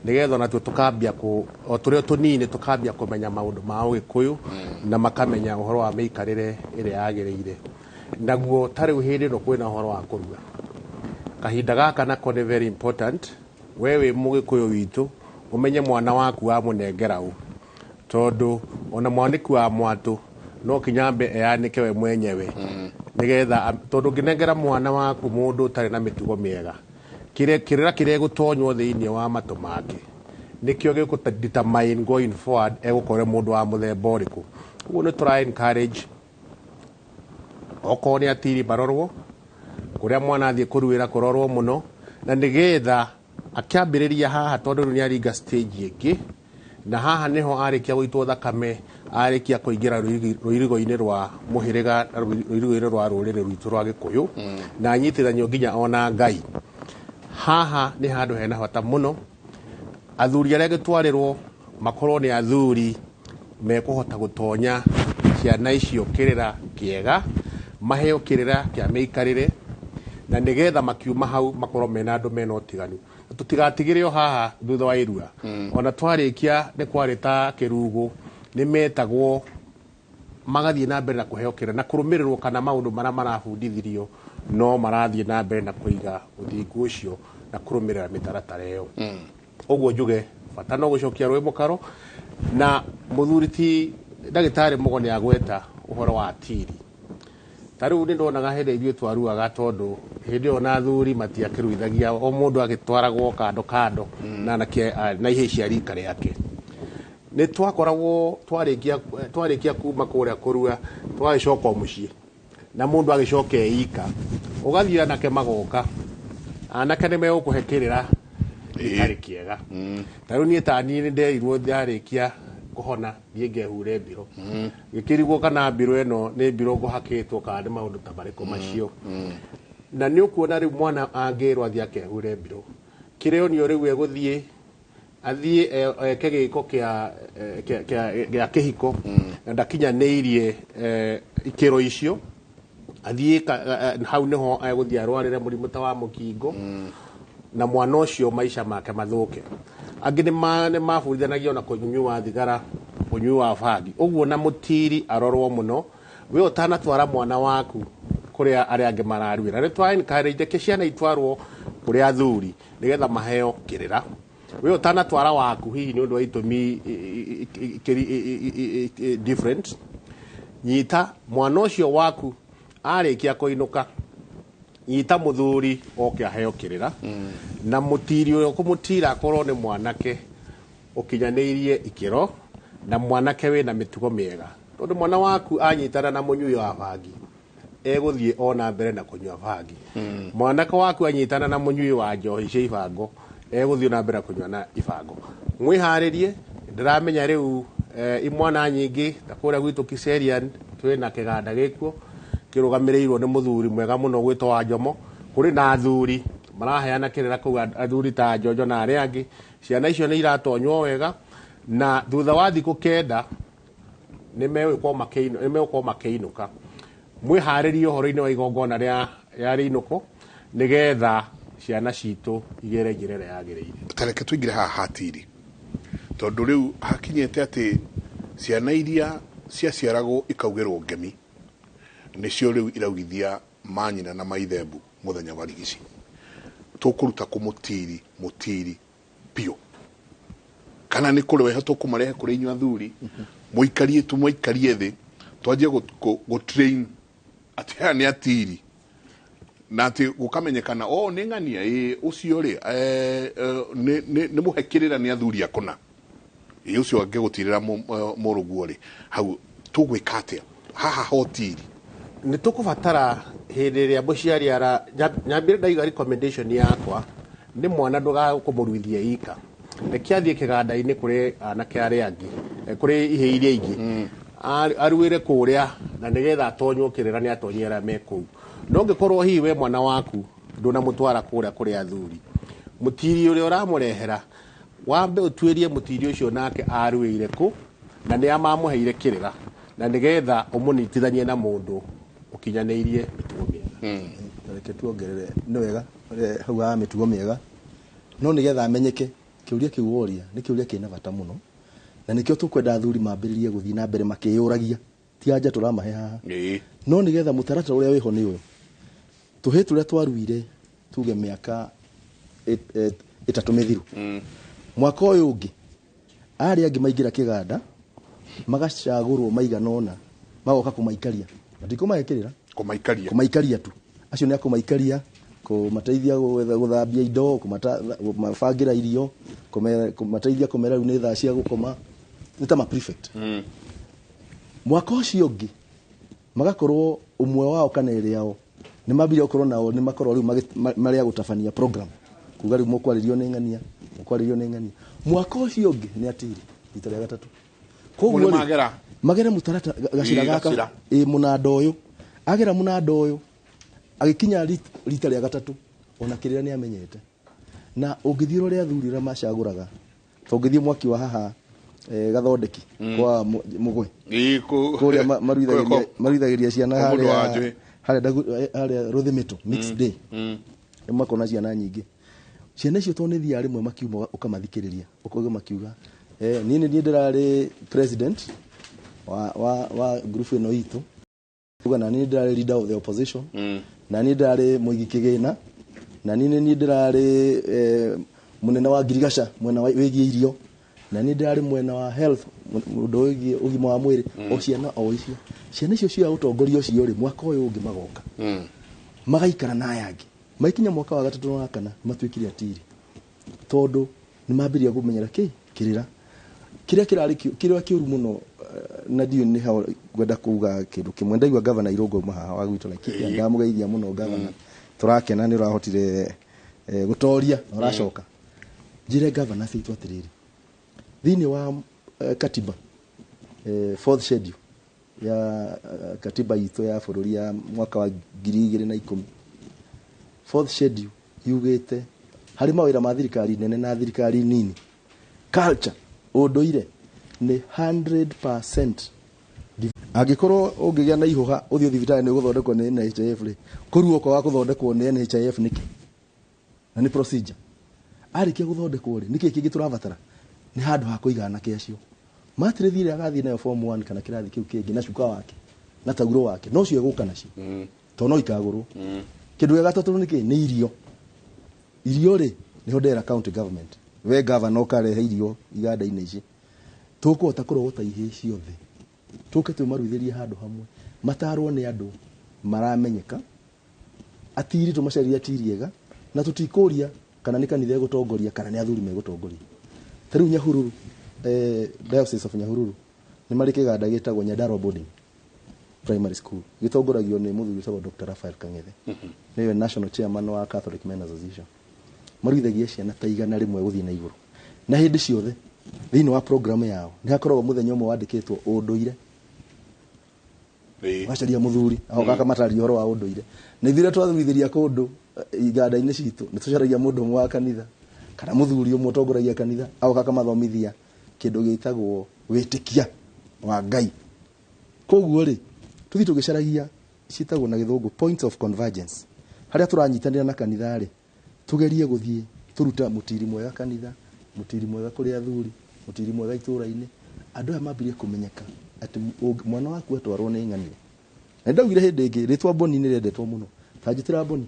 nĩgetha onatuo tũkambia o tũrĩ tũnini tũkambia kũmenya maũndũ ma Ũgĩkũyũ na makamenya ũhoro wa mĩikarĩre ĩrĩa yagĩrĩire naguo tarĩ hĩndĩ ĩno kwĩna ũhoro wa kũruga kahinda gaka nako nĩ very important we wĩ Mũgĩkũyũ witũ ũmenye mwana waku wa mũnengera ũ tondũ ona mwanĩku wa mwatũ no kinyambe eyanĩke we mwenyewe nĩgetha tondũ ngĩnengera mwana waku mũndũ ũtarĩ na mĩtugo mĩega kĩrĩra kĩrĩa gũtonywo thĩinĩ wa matũ make nĩkĩo gĩgũdetermine going forward egũkorwo mũndũ wa mũthemba ũrĩkũ ũguo nĩ tũra encourage okorwo nĩ atiri marorwo kũrĩa mwana athiĩ kũruĩra kũrorwo mũno na nĩgetha akĩambĩrĩria haha tondũ nĩ aringa stage ĩngĩ na haha nĩho arĩkia gũitwo thakame arĩkia kũingĩra rũirigo-inĩ rwa mũhĩrĩga rũirigo-inĩ rwa rũrĩrĩ rwitũ rwa Gĩkũyũ na anyitithanio nginya ona Ngai haha nĩ handũ hena bata mũno athuri arĩa gĩtwarĩrwo makorwo nĩ athuri mekũhota gũtonya ciana icio kĩrĩra kĩega, maheo kĩrĩra kĩa mĩikarĩre, na nĩgetha makiuma hau makorwo mena andũ mena ũtiganu. Tũtigatigĩre o haha thutha wa irua, ona twarĩkia nĩ kwarĩ ta kĩrugũ, nĩ metagwo magathiĩ na mbere na kũheo kĩrĩra na kũrũmĩrĩrwo kana maũndũ marĩa marabundithirio no marathiĩ na mbere na kũiga ũthingu ũcio na kũrũmĩrĩra mĩtaratara ĩyo. Ũguo njuge bata no gũcokia rũĩ mũkaro, na mũthuri ti ndagĩtarĩ Mũgo nĩ agweta ũhoro wa atiri. Ta rĩu nĩ ndonaga hĩndĩ ithuĩ twaruaga, tondũ hĩndĩ ĩyo na athuri matiakĩruithagia, o mũndũ agĩtwaragwo kando kando na ihĩ cia rika rĩake. Nĩ twakoragwo twarĩkia kuma kũrĩa kũrua twagĩcoka mũciĩ na mũndũ agĩcoka eika, ũgathiĩ anake magoka, anake nĩ megũkũhe kĩrĩra gĩtarĩ kĩega. Ta rĩu niĩ ta niĩ nĩ nderirwo ndarĩkia kũhona thiĩ ngehure mbiro, gĩkĩrigwo kana mbiro ĩno nĩ mbiro ngũhakĩtwo kana nĩ maũndũ ta marĩkũ macio. Na nĩ ũkuona rĩu mwana angĩrwo athiĩ akehure mbiro, kĩrĩa onio rĩu egũthiĩ athiĩ eke gĩko kĩa kĩhiko na ndakinyanĩirie ikĩro icio, athiĩ hau nĩho egũthiĩ arwarĩre mũrimũ ta wa mũkingo na mwana ũcio maisha make mathũke. Angĩ nĩ mabundithanagio na kũnyua thigara, kũnyua bangi. Ũguo na mũtiri arorwo mũno, we ũtanatwara mwana waku kũrĩa arĩa angĩ mararuĩra. Nĩ twa-encourage ciana itwarwo kũrĩa athuri nĩgetha maheo kĩrĩra. We ũtanatwara waku hihi nĩ ũndũ wa itũmi different, nyita mwana ũcio waku arĩkia kũinũka, nyita mũthuri oke aheo kĩrĩra, na mũtiri ũyũ kũmũtira akorwo nĩ mwanake ũkinyanĩirie ikĩro na mwanake wĩna mĩtugo mĩega. Tondũ mwana waku anyitana na mũnyui wa bangi egũthiĩ ona mbere na kũnyua bangi. Mwanake waku anyitana na mũnyui wa njohi cia ibango egũthiĩ na mbere kũnyua na ibango. Mwĩharĩrie, ndĩramenya rĩu imwana nyingĩ ta kũrĩa gwitũ Kiserian twĩna kĩganda gĩkuo kĩrũgamĩrĩirwo nĩ mũthuri mwega mũno gwĩtwo wa Njomo. Kũrĩ na athuri maraheana kĩrĩra kũu, athuri ta Njonjo na arĩa angĩ. Ciana icio nĩ iratonywo wega, na thutha wa thikũ 9 nĩ megũkorwo makĩinũka. Mwĩharĩrie ũhoro-inĩ wa igongona rĩa rĩinũko nĩgetha ciana citũ igere njĩra ĩrĩa yagĩrĩire. Tareke tũingĩre haha hatiri, tondũ rĩu hakinyĩte atĩ ciana iria ciaciaragwo ikaugĩrwo ngemi nĩcio rĩu iraugithia manyina na maithembu mũthenya wa rigici. Tũkũruta mũtiri piũ, kana nĩ kũrĩ weho tũkũmarehe kũrĩ inyuĩ athuri mũikarie thĩ twanjie gũ-train atĩ aya nĩ atiri, na atĩ gũkamenyekana nĩ ng'ania ũcio rĩ nĩ mũhe kĩrĩra nĩ athuri akũna ũcio angĩgũtirĩra mũrũguo rĩ, hau tũgwĩka atĩa haha hotiri? Nĩ tũkũbatara hĩndĩ ĩrĩa mũciari nyambire ndaiga recommendation yakwa nĩ mwana ndũgakũmũruithia ika, reke athiĩ kĩganda-inĩ kũrĩ anake arĩa angĩ, kũrĩ ihĩ iria ingĩ aruĩre kũrĩa, na nĩgetha atonywo kĩrĩra nĩ atonyia arĩa me kũu. No ngĩkorwo hihi we mwana waku ndũnamũtwara kũrĩa athuri, mũtiri ũrĩa ũramũrehera wambe ũtuĩrie mũtiri ũcio nake aruĩire kũ na nĩ amamũheire kĩrĩra, na nĩgetha ũmũnyitithanie na mũndũ ũkinyanĩirie mĩtugo mĩega. Reke tuongerere nĩ wega hau ha mĩtugo mĩega, no nĩgetha amenyeke kĩũria kĩu woria nĩ kĩũria kĩna bata mũno, na nĩkĩo tũkwenda athuri mambĩrĩrie gũthiĩ na mbere makĩyũragia, ti anja tũramahe haha. No nĩgetha mũtaratara ũrĩa wĩho nĩ ũyũ, tũhĩ tũrĩa twaruire tuge mĩaka 3 mĩthiru, mwaka ũyũ ũngĩ arĩa angĩ maingĩra kĩganda magacagũrwo maigana ũna magoka kũmaikaria, matikũmahekĩrĩra kũmaikaria tu, acio nĩ akũmaikaria, kũmateithia gũthambia indo, kũmabangĩra irio, kũmateithia kũmera rĩu nĩ thaa cia gũkoma, nĩ ta ma-prefect. Mwaka ũcio ũngĩ magakorwo ũmwe wao kana erĩ ao nĩ mambire gũkorwo nao nĩ makorwo rĩu marĩ a gũtabania program, kuga rĩu mũkwarĩrio nĩ ng'ania. Mwaka ũcio ũngĩ nĩ atiri rita rĩa gatatũ, koguo magere mũtaratara gacĩra gaka mũnanda ũyũ, agera mũnanda ũyũ agĩkinya rita rĩa gatatũ ona kĩrĩra nĩ amenyete. Na ũngĩthiĩ ũrĩa athuri arĩa macagũraga tongithie mwaki wa haha gathondeki kwa mugwe kuria maruithagiria ciana haria ruthimito mixed day makona ciana nyingi ciana icio to nithia rimwe makiuma ukamathikiriria ukoge makiuga ni ndirari president wa group ino itu uga na ni ndirari leader of the opposition na ni ndirari muigi kigina na ni ndirari munene wa girigasha mwena wigie irio na ni ndirari mwena wa health mundu wigie ugima wa mwiri o ciana o icio ciana icio cia utongoria ucio ri mwaka uyu ungi magoka magaikara na yangi maikinya mwaka wa gatatu na kana matwikire atiri tondu ni mambiria kumenyera kirira kiria kirari kiria kiuru muno na dio ni hawo gwenda kuuga kindu kimwe ndaigwa governor Irogo maha wa gwito like ndamugeithia muno governor turakena ni urahotire gutoria uracoka jire governor sitwa atiriri thini wa katiba fourth schedule ya katiba ito ya bururi ya mwaka wa 2010 fourth schedule yugete hari mawira ma thirikari nene na thirikari nini culture unduire ni 100% angikorwo ungigia na ihoha uthio thibitari ni guthondekwo ni NHIF ri kuruo kwa wa guthondekwo ni NHIF niki na ni procedure arikia guthondekwo ri niki kingi turabatara ni handu ha kuigana kiacio matire thire agathie nayo form 1 kana kirathi kiu kingi na shuka wake na taguro wake no cio eguka nacio to no ikaguru kindu ya gatatu ni irio ri ni hodera county government we governor karehe irio iganda-ini ici tukuhota kurogota ihe ciothe tuke tumaruithirie handu hamwe matarwo ni andu maramenyeka atiri tumacaria tiriega na tutikuria kana ni kanitha gutongoria kana ni athuri megutongoria tariu Nyahururu diocese of Nyahururu ni mari kiganda gitagwo Nyandarua boarding primary school gitongoragio ni muthuri witagwo Dr. Raphael Kang'ethe niwe national chairman wa Catholic Men Association maruithagia ciana ta igana rimwe guthii na iguru na hindi ciothe thini wa program yao ni hakoragwo muthenya umwe wandikitwo unduire wacaria muthuri aho kaka matari horo wa unduire ni thire twathithiria kundu iganda-ini citu ni tucaragia mundu mwa kanitha kana muthuri umwe utongoragia kanitha aho kaka mathomithia kindu gitagwo witikia wa Ngai koguo ri tuthi tugicaragia citagwo na githungu points of convergence haria turanyitanira na kanitha ri tugerie guthie turuta mutiri mwega kanitha mutiri mwega kuri athuri mutiri mwega itura-ini andu amambirie kumenyeka ati mwana waku atwarwo ni ng'anire na ndaugire hindi ingi ritwa Boni ni rendetwo muno tanjitira Boni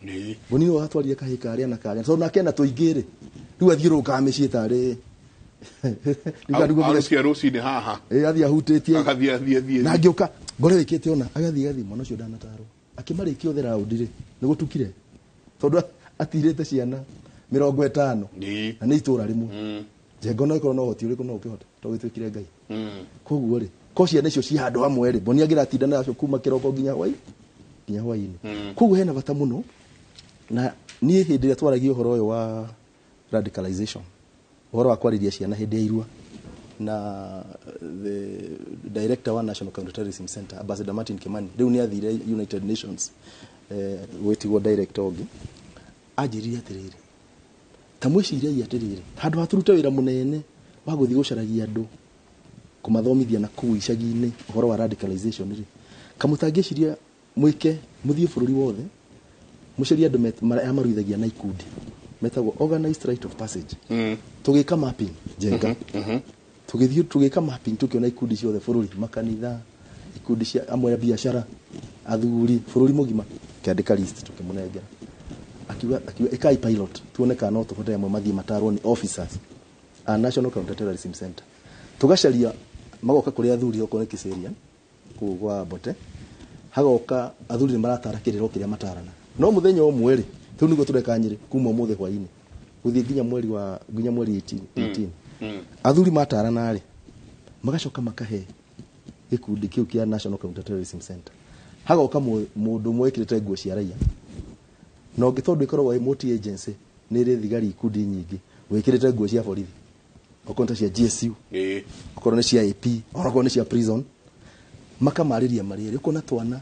ni Boni no atwarire kahika aria na karia so nake na tuingire riu athiuruka micii tari arucia rucini haha athia hutitie agathie na ngiuka ngore wikite ona agathie mwana ucio ndanatarwo akimarikia uthera audire ni gutukire tondu atirite ciana 50 na ni itura rimwe jengo no ikorwo no hoti uriku no ukihota to witwikire Ngai koguo ri ko ciana icio ci handu hamwe ri Boni agiratinda nacio kuma kiroko nginya hwaini koguo hena bata muno na ni hindi ria twaragia uhoro uyu wa radicalization uhoro wa kwariria ciana hindi ya irua na the director wa National Counterterrorism Center Ambassador Martin Kimani riu ni athire United Nations wetigo director ongi ajiriria atiriri tamwiciria atiriri handu haturuta wira munene wa guthii gucaragia andu kumathomithia na kuu icagi-ini uhoro wa radicalization ri kamutangiciria mwike muthie bururi wothe mucaria andu maruithagia na ikundi metagwo organized rite of passage tugika mapping jenga tugithio tugika mapping tukiona ikundi ciothe bururi makanitha ikundi cia amwe biashara athuri bururi mugima kiandika list tukimunengera akiwa ekai pilot tuone kana no tuhote amwe mathie matarwo ni officers a National Counterterrorism Center tugacaria magoka kuri athuri okone kiseria kugwa bote hagoka athuri ni maratara kiriro kiria matarana no muthenya umwe ri tu niguo tureka nyiri kuma muthe hwaini guthie nginya mweri 18 athuri matarana ri magacoka makahe gikundi kiu kia National Counterterrorism Center hagoka mundu mwekirite nguo cia raia no gitondu ikorwo multi agency ni ri thigari ikundi nyingi wikirite nguo cia borithi okonta cia GSU okorwo ni cia AP okorwo ni cia prison makamariria mariri uko na twana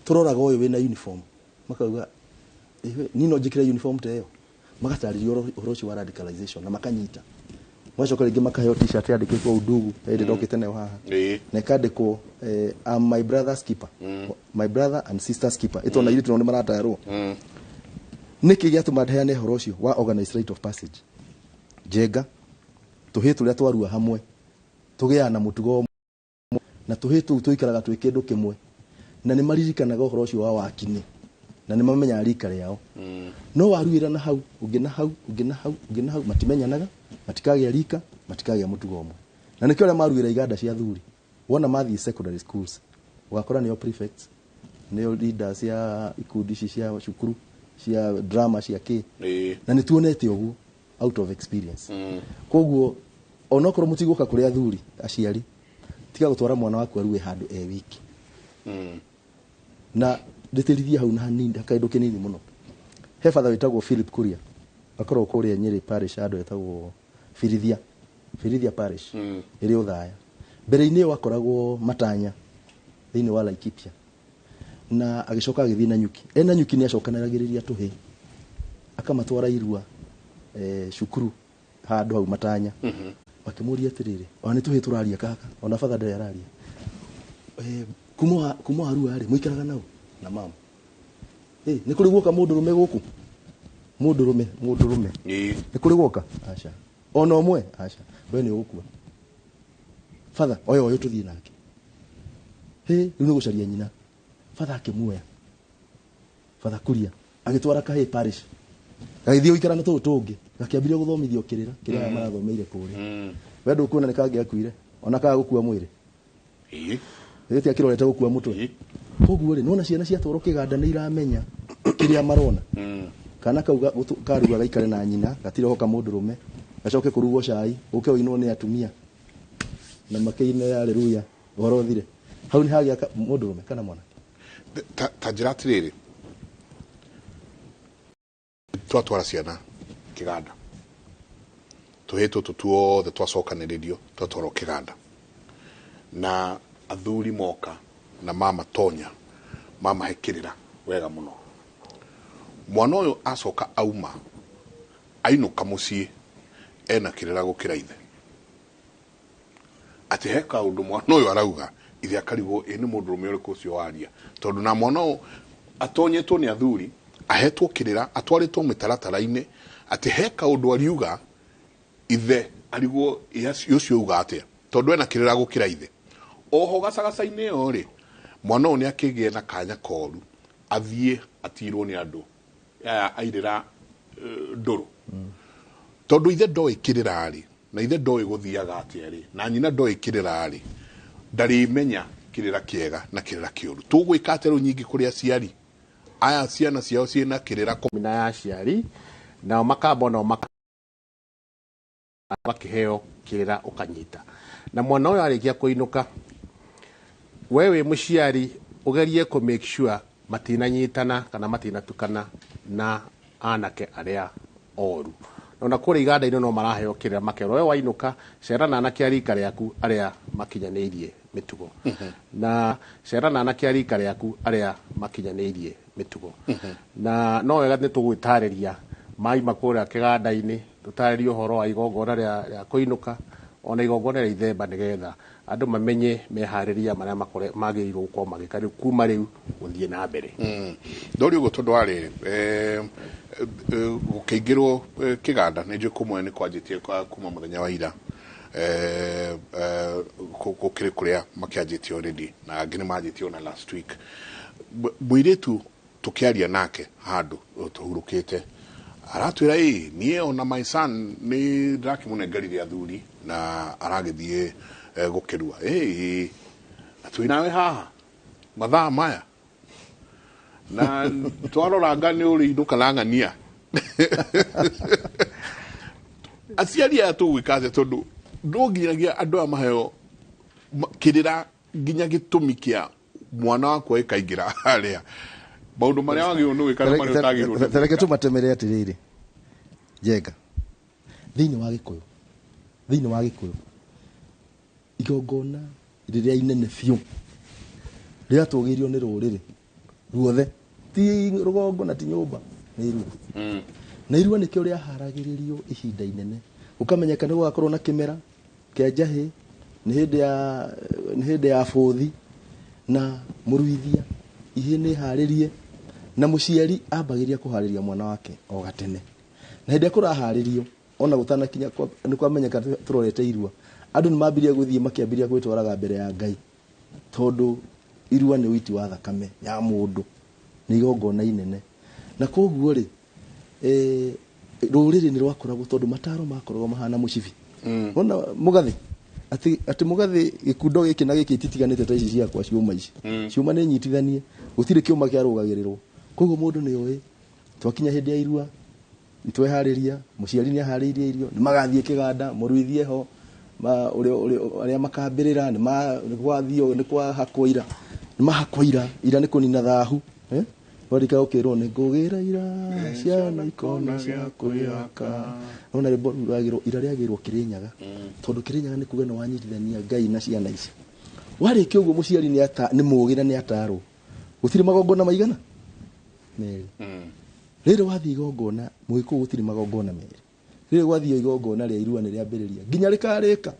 turoraga uyu wina uniform makauga nino njikire uniform teyo magataririo uhoro wa radicalization na makanyita mwacoka ringi makaheo t-shirt yandikitwo Undugu indi ndokite nayo haha na ikandikwo I'm my brother's keeper my brother and sister's keeper ito na ile tunone maratayarwo niki giatuma ndeane horo ucio wa organized rite of passage Njenga tuhitu ria twarua hamwe tugiana mutugo na tuhitu tuikaraga twi kindu kimwe na ni maririkanaga horo ucio wa wakini na ni mamenya rika riao no waruira na hau ungi na hau ungi na hau ungi na hau matimenyanaga matikagia rika matikagia mutugo umwe na nikio ria maruira iganda cia thuri wona mathi secondary schools ugakora nio prefects nio leaders ya ikundi cia cukuru cia drama cia ki na ni tuonete uguo out of experience koguo onokorwo mutiguka kuria thuri aciari tiga gutwara mwana waku arue handu wiki na ndeterithia hau na hanini akaindo kinini muno he father witagwo Philip Kuria akorwo kuria Nyeri parish andu etagwo Firithia parish iri uthaya mbere-ini wakoragwo Matanya thiini wa Laikipia na agicoka agithii na Nyuki ena Nyuki ni acokanagiriria tuhi akamatwara Irua cukuru handu hau Matanya bakimuria atiriri ona tuhi turaria kaka ona father ndere araria kuma Arua ari muikaraga nao na mama ni kuri guoka mundu rume guku mundu rume ni kuri guoka acha ona omwe acha we ni ugukua father oyo tuthii nake riu ni gucaria nyina father akimuoya father Kuria agitwara kahe parish gagithio ikarana tungi gakiambiria guthomithio kiria marathomeire kuri we ndukuona ni kangi akuire ona kaga gukua mwiri eti akirorete gukua mutwe koguo ri nona ciana cia toro kiganda ni iramenya kiria marona kana kauga karuga gaikare na nyina gatire hoka mundu rume gacoke kurugwo cai uke oinwo ni atumia na makeine haleluya horo thire hau ni hagia mundu rume kana mwana ta njira atiriri twatwara ciana kiganda tuhetu tutuo the twacokaniririo twatwara kiganda na athuri moka na mama tonya mama hekirira wega muno mwana uyu acoka auma ainuka mucii ena kirira gukira ithe ati heka undu mwana uyu arauga ithe akarigwo ni mundu rume uriku ucio waria tondu na mwana uyu atonyetwo ni athuri ahetwo kirira atwaritwo mitaratara-ini ati heka undu ariuga ithe arigwo ucio uga atia tondu ena kirira gukira ithe oho gacagaca-ini yo ri mwana uyu ni akigie na kanya koru athie atirwo ni andu airira nduru tondu ithe ndoi kirira ri na ithe ndoi guthiaga atia ri na nyina ndoi kirira ri ndari menya kirira kiega na kirira kiuru tugwika atero nyingi kuri aciari aya ciana ciao ciena kirira mina ya aciari na makabona makiheo kirira ukanyita na mwana uyu arikia kuinuka wewe muciari ugerie ku make sure matinanyitana kana matinatukana na anake aria oru na kuri iganda-ini no maraheo kirira makero we wainuka cera na anake arika riaku aria makinyaniirie mitugo na cera na anake arika riaku aria makinyaniirie mitugo na no wega ni tugwitariria mai makura kiganda-ini tutaririe uhoro wa igongona ria kuinuka ona igongona ria ithemba nigetha andu mamenye mehariria maria magirirwo gukorwo magikari kuma riu guthie na mbere ndori ugo tondu ari gukiingirwo kiganda ni kumwe ni kwanjitie kuma muthenya wa ira gukiri kuria makianjitie already na angini manjitie na last week mwiritu tukiaria nake handu tuhurukite aratwira nie ona my son ni ndakimunengerire athuri na aragithie gukirua atwinawe haha mathaa maya na twaroranga ni uri induka langania aciari aya tugwikaze tondu ndungiragia andu amaheo kirira nginya gitumi kia mwana wakwa ikaingira haria maundu maria wagirwo ni wikara maria utagirwo tereke tumatemere atiriri Njenga thiini wa Gikuyu igongona riria inene fiu riria tugirio ni ruriri ruothe ti rugongo na ti nyumba ni Irua na Irua nikio ria haragiririo ihinda inene ukamenya kana gugakorwo na kimera kia njahi ni hindi ya bothi na muruithia ihe ni haririe na muciari ambagiria kuhariria mwana wake o gatene na hindi akuraharirio ona gutanakinya ni kwamenyeka turorete irua andu ni mambirie guthie makiambiria gwitwaraga mbere ya Ngai tondu irua ni witi wa thakame ya mundu ni igongona inene na koguo ri ruriri ni rwakoragwo tondu mataro makoragwo mahana mucibi ona mugathi ati mugathi gikundo giki na giki titiganite ta ici cia kwa ciuma ici ciuma ni nyitithanie gutire kiuma kia rugagirirwo koguo mundu ni oe twakinya hindi ya irua nitwehariria muciari ni ahariirie irio ni magathie kiganda muruithie ho aria makambirira ni gwathio ni kwa hakoira ni mahakoira ira ni kunina thahu Wadika okero ni gogira ira ciana ikona cia kuyaka ona rebo ruragiro ira riagirwo Kirinyaga tondu Kirinyaga ni kuga no wanyitithania Ngai na ciana ici wari kiugo muciari ni mugira ni ataro gutire magongona maigana meri rero wathi igongona mugiku gutire magongona meri rero wathi igongona ria irua ni riambiriria nginya rikarika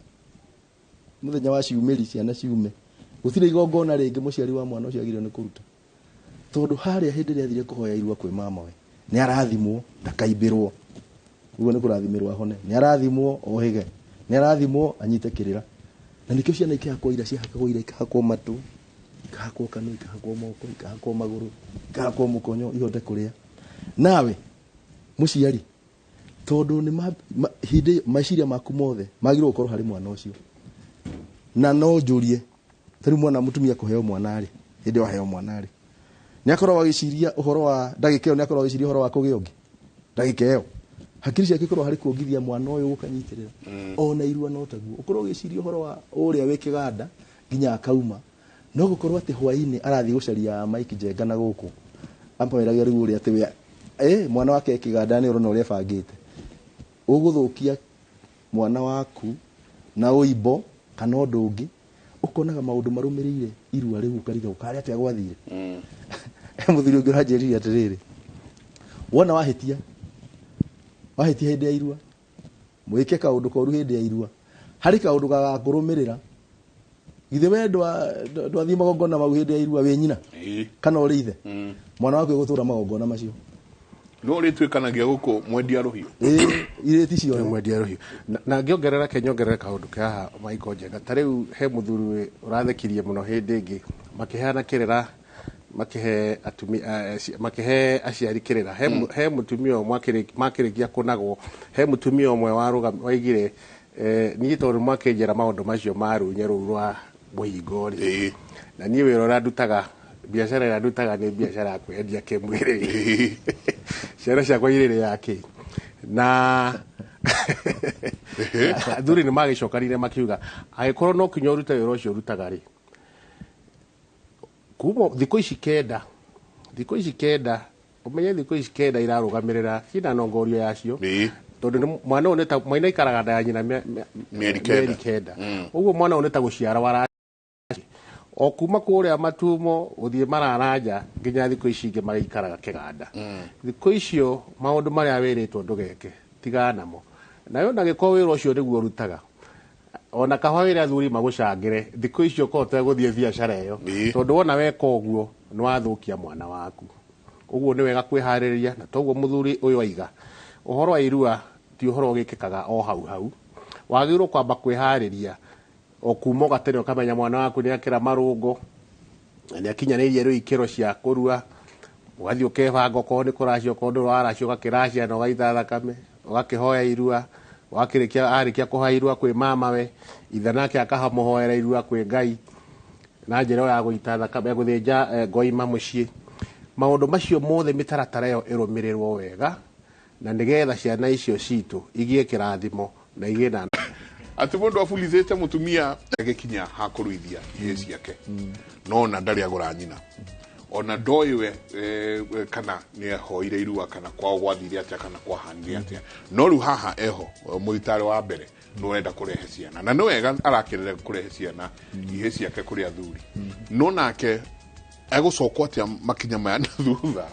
muthenya wa ciumiri ciana ciume gutire igongona ringi muciari wa mwana ucio agirwo ni kuruta tondu haria hindi ria thire kuhoya irua kwi mama we ni arathimwo ndakaimbirwo ugo ni kurathimirwo hone ni arathimwo ohige ni arathimwo anyite kirira na nikio ciana ikihakwo ira ciahakwo ira ikahakwo matu ikahakwo kanu ikahakwo moko ikahakwo maguru ikahakwo mukonyo ihote kuria nawe muciari tondu ni hindi maciria maku mothe magirwo gukorwo hari mwana ucio na no njurie tari mwana mutumia kuheo mwana ri hindi wa heo mwana ri ni akorwo agiciria uhoro wa ndagikeo ni akorwo agiciria uhoro wa kugiongi ndagikeo hakiri ciake korwo hari kuongithia mwana uyu gukanyitirira ona irua no taguo ukorwo agiciria uhoro wa uria wikiganda nginya akauma no gukorwo ati hwaini arathi gucaria Mike Jenga na guku ampawiraga riu uria ati we mwana wake kiganda ni urona uria bangite uguthukia mwana waku na uibo kana undu ungi ukonaga maundu marumirire irua riu ukariga ukari ati agwathire muthuri ungi urajeriria atiriri wona wahitia hindi ya irua mwike kaundu koru hindi ya irua hari kaundu gagakurumirira githe we ndwathie magongona mau hindi ya irua we nyina kana uri ithe mwana waku gutura magongona macio no ritwikanagia guku mwendia ruhiu ireti cio mwendia ruhiu na ngiongerera kenyongerera kaundu ka Mike Jenga tariu he muthuri urathekirie muno hindi ingi makihana kirira makihe aciari kirira he mutumia makirikia kunagwo he mutumia umwe waigire ni tondu makinjera maundu macio marunye ru rwa muhingo ri na ni wira radutaga biashara ya ndutaga ni biashara ya kwendia kimwiri ciana ciakwa irire yake na thuri ni magicokanire makiuga agikorwo no kinya urute wira ucio urutaga ri kumo thiko ici kenda umenye thiko ici kenda irarugamirira kina nongorio yacio tondu mwana uneta mwana ikaraga nda ya nyina mieri kenda uguo mwana uneta guciara wara o kuma kuria matumo uthie mararaja nginya thiko ici ingi marikaraga kiganda thiko icio maundu maria wiritwo ndugeke tigana namo nayo ndagiko wira ucio niguo rutaga ona kahawira thuri magucangire thiko icio ko teguthie biashara iyo tondu wona weka uguo ni wathukia mwana waku uguo ni wega kwihariria na toguo muthuri uyu aiga uhoro wa irua ti uhoro gikikaga o hau wagirwo kwamba kwihariria o kuma gatene ukamenya mwana waku ni akira marungo ni akinyanirie riu ikiro cia kurua ugathie ukebanga ko ni kuracio ko ndu waracio gakiracia no gaitha thakame ugakihoya irua wakirikia kuhairwa kwi mama we ithanake akahamuhoera irua kwi Ngai na njira ya guita thakame guthinja ngoima mucii maundu macio mothe mitaratara yo irumirirwo wega na nigetha ciana icio citu igie kirathimo na igie na ati mundu afulizete mutumia agikinya hakuruithia ihe ciake no na ndari agura nyina ona ndoiwe kana ni ahoire irua kana kwa gwathire atia kana kwa hanire atia no ru haha eho muitari wa mbere no enda kurehe ciana na no wega arakirire kurehe ciana ihe ciake kuri athuri no nake agusokwo atia makinya maya thutha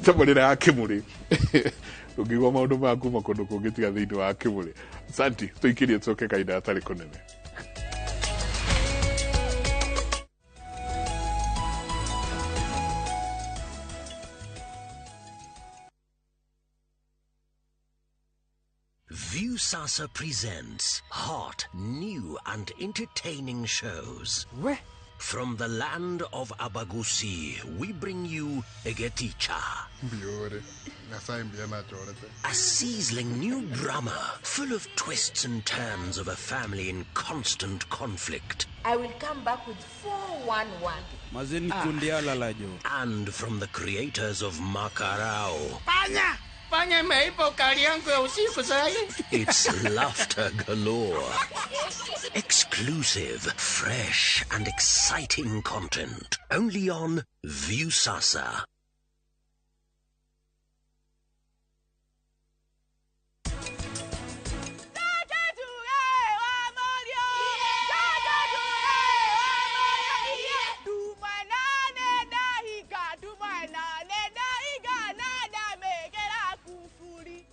tabarira yake muri Ndungigwa maundu maku makundu kungitiga thiini wa Kimuri. Santi, tuikirie tuke kaida atari kunene. Viusasa presents hot, new and entertaining shows. Where? From the land of Abagusi, we bring you Egeticha. A sizzling new drama full of twists and turns of a family in constant conflict. I will come back with 411. Mazini kundiala lajo. And from the creators of Makarao. Panya! Panya imeipa ukali yangu ya usiku sahi. It's laughter galore. Exclusive, fresh and exciting content. Only on Viusasa.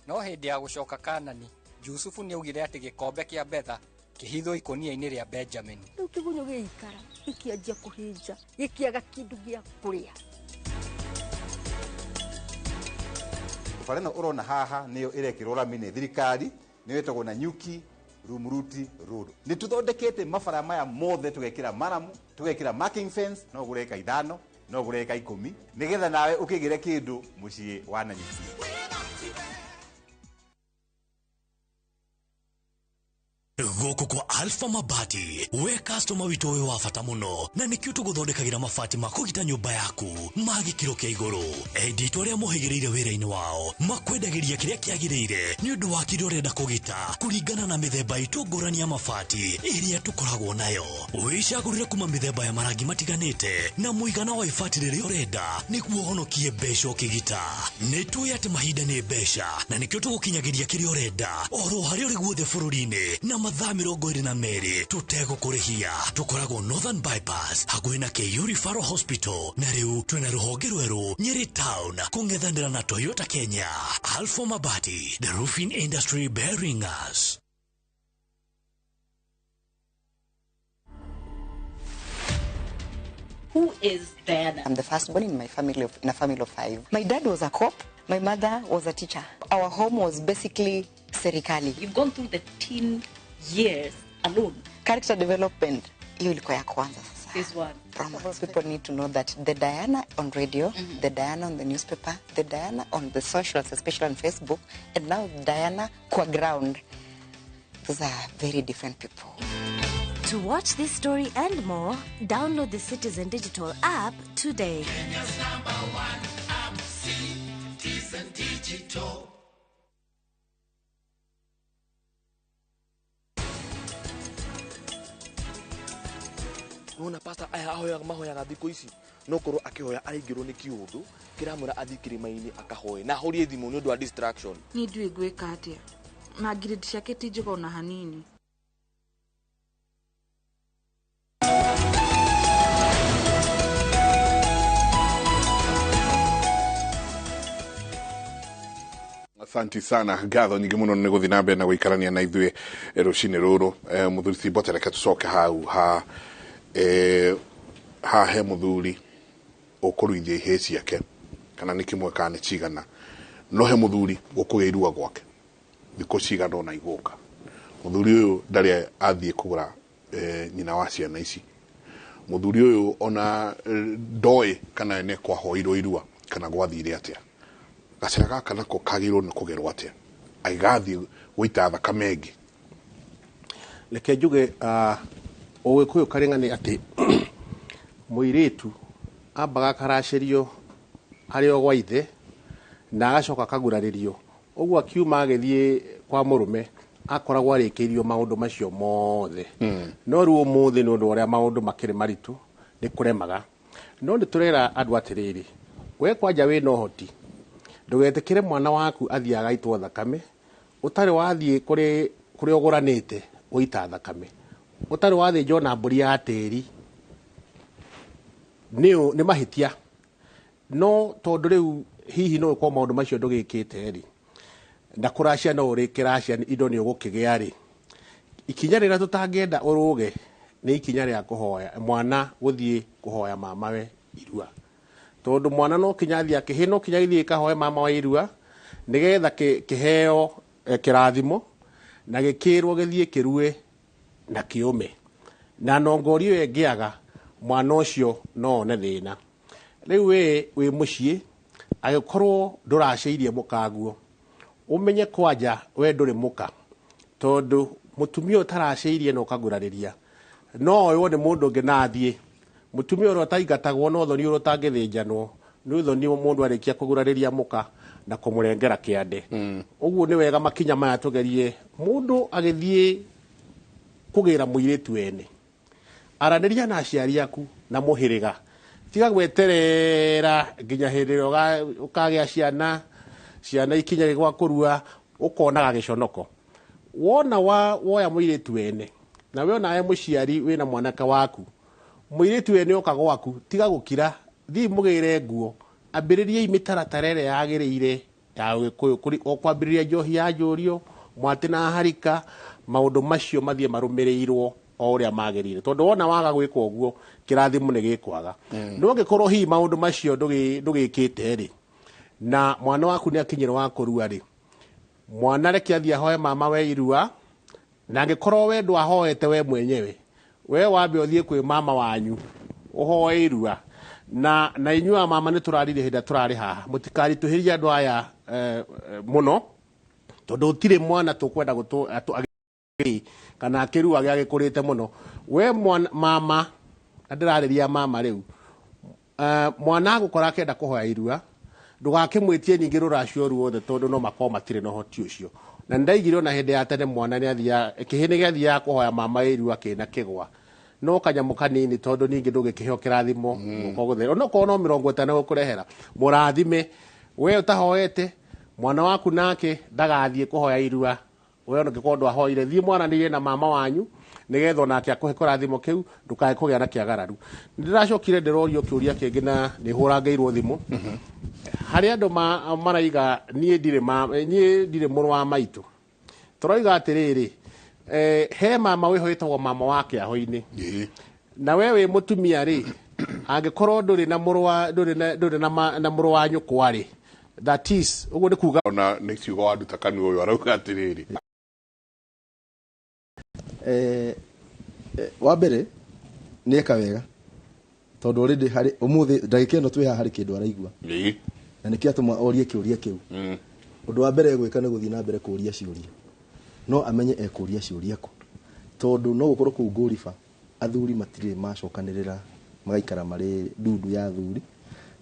No hindi ya gucoka Kanani, Jusufu ni augire ati gikombe kia betha kihithwo ikonia-ini ria Benjamin. Riu kigunyo giikara ikianjia kuhinja gikiaga kindu gia kuria. Fareno urona haha niyo irekirwo rami ni thirikari niyo etagwo na Nyuki Rumuruti Road. Ni tuthondekete mabara maya mothe tugekira maramu, tugekira marking fence, no gureka 5, no gureka 10, nigetha nawe ukigire kindu mucii wa Nanyuki. Goko kwa Alpha Mabati, we customer witu we wafata muno, na nikio tuguthondekagira mabati makugita nyumba yaku, magikiro kia iguru. Edit aria muhigireire wira-ini wao, makwendagiria kiria kiagirire, ni undu wa kiria urenda kugita, kuringana na mithemba itu ngurani ya mabati iria tukoragwo nayo. Wicagurire kuma mithemba ya marangi matiganite, na muigana wa ibati riria urenda, niguo honokie mbeca ukigita. Nituĩ ati mahinda ni mbeca, na nikio tugukinyagiria kiria urenda, oro haria uri guothe bururi-ini, na mathaa 22 tutegũkũrĩhia. Tukoragwo Northern Bypass hakuhĩ na KU Referral Hospital, na rĩu twĩna rũhonge rwerũ Nyeri Town kũng'ethanĩra na Toyota Kenya. Alpha Mabati, the roofing industry bearing us. Who is Diana? I'm the firstborn in my family in a family of 5. My dad was a cop. My mother was a teacher. Our home was basically serikali. You've gone through the teen years alone. Character development, hiyo ilikuwa ya kwanza sasa. This one. People need to know that the Diana on radio, the Diana on the newspaper, the Diana on the socials, especially on Facebook, and now Diana kwa ground. Those are very different people. To watch this story and more, download the Citizen Digital app today. Kenya's #1 app, Citizen Digital. Nona pastor aya ahoyaga mahoyaga thikũ ici no korwo akihoya aingĩrwo nĩ kiũndũ kiramwĩra athi kĩrĩma-inĩ akahoe na ahorie thimũ nĩ ũndũ wa distraction. Ni ndiũĩ gwĩka atĩa na grade ciake ti njega ona hanini. Asanti sana gatho nyingi muno ni guthi nambe na guikarania na ithuĩ rucini ruru muthuri Timbote reke tucoke hau ha he muthuri ukuruithia ihe ciake kana ni kimwe kana cigana no he muthuri ukugeirua gwake thikũ cigana ona iguka muthuri uyu ndari athie kugura nyina wa ciana ici muthuri uyu ona ndoi kana ne kwahoirwo irua kana gwathire atia gacira gaka nako kagirwo ni kugerwo atia aigathi guita thakame ĩngĩ. Reke njuge ũgĩkũyũ kareng'ani atĩ mũirĩtu ambaga karacerio harĩ o gwa ithe na agacoka kagurarĩrio ũguo akiuma agĩthiĩ kwa mũrũme akoragwo arĩkĩirio maũndũ macio mothe no rĩu ũmũthĩ nĩ ũndũ ũrĩa maũndũ makĩrĩ maritũ nĩ kũremaga no nĩ tũrera andũ atĩrĩrĩ we kwanja wĩna ũhoti ndũgetĩkĩre mwana waku athiĩ agaitwo thakame ũtarĩ wathiĩ kũrĩ ũgũranĩte ũita thakame ũtarĩ wathĩnjwo na mbũri ya tĩri nĩ mahĩtia no tondũ rĩu hihi no ũkorwo maũndũ macio ndũgĩkĩte rĩ ndakuracia no uri kiracia indo ni ugukigea ri ikinya rira tutangenda uruge ni ikinya ria kuhoya mwana guthie kuhoya mamawe irua tondu mwana no kinyathia kihino kinya githie kahoya mama wa irua nigetha kiheo kirathimo na gikirwo githie kirue na kiume na nongorio engiaga mwana ucio no ne thina riu wi mucii agikorwo nduraceirie mukaguo umenye kwanja we nduri muka tondu mutumia utaraceirie no kagurariria no yo ni mundu ngenathie mutumia uro taingatagwo no thoni uro tangithinjanwo ni thoni mundu arikia kugurariria muka na kumurengera kiande uguo ni wega makinya maya tugerie mundu agithie kugira muiritu ene araniria na aciari aku na muhiriga tiga gweterera nginya hindi ukagia ciana ikinya gwa kurua ukonaga giconoko wona woya muiritu ene na we ona muciari wina mwanaka waku muiritu ene ukago aku tiga gukira thi mugire nguo ambiriria imitaratara ire yagiriire ya kwambiriria njohi ya njurio mwatina harika maundu macio mathie marumirirwo o uria magirire tondu wona waga gwikwo guo kirathimo ni gikwaga no ngikorwo hi maundu macio ndugikite ri na mwana waku ni akinyiro wa kurua ri mwana reke athie ahoe mama we irua na ngikorwo we ndwahoete we mwenyewe we wambe uthie kwi mama wanyu uhoe irua na inyua mama ni turarire hinda turari haha mutikari tuhiria andu aya muno tondu tire mwana tukwenda gutu kana akirua giagikurite muno we mama ndirariria mama riu mwana gukora kenda kuhoya irua ndugakimwitie ningi ruracio ruothe tondu no makoma matire no hoti ucio na ndaigire na hindi ya tene mwana ni athia kihini giathia kuhoya mama irua kina kigwa no kanyamu kanini tondu ningi ndugikiheo kirathimo ukoguthe ono kono 50 gukurehera murathime we utahoete mwana waku nake ndagathie kuhoya irua we ono gikondo ahoire thie mwana ni na mama wanyu nigetho nake akuhe kurathimo kiu ndukae kugia na kiagararu ndiracokire ndirorio kiuria kingi na ni hurangeirwo thimu hari andu maraiga nie ndire muru wa maitu turoiga atiriri he mama we hoitagwo mama wake ahoini na wewe mutumia ri angikorwo nduri na muru wa nduri na muru wa nyukwa ri that is uguo ni kuga ona ni ciugo andu takanu uyu arauga atiriri wa mbere ni eka wega tondu already hari umuthi ndagika ino twi hari kindu araigua na niki atuma orie kiuria kiu undu wa mbere gwika ni guthii na mbere kuuria ciuria no amenye ekuria ciuria ku tondu no gukorwo ku ngurifa athuri matire macokanirira magaikara mari ndundu ya athuri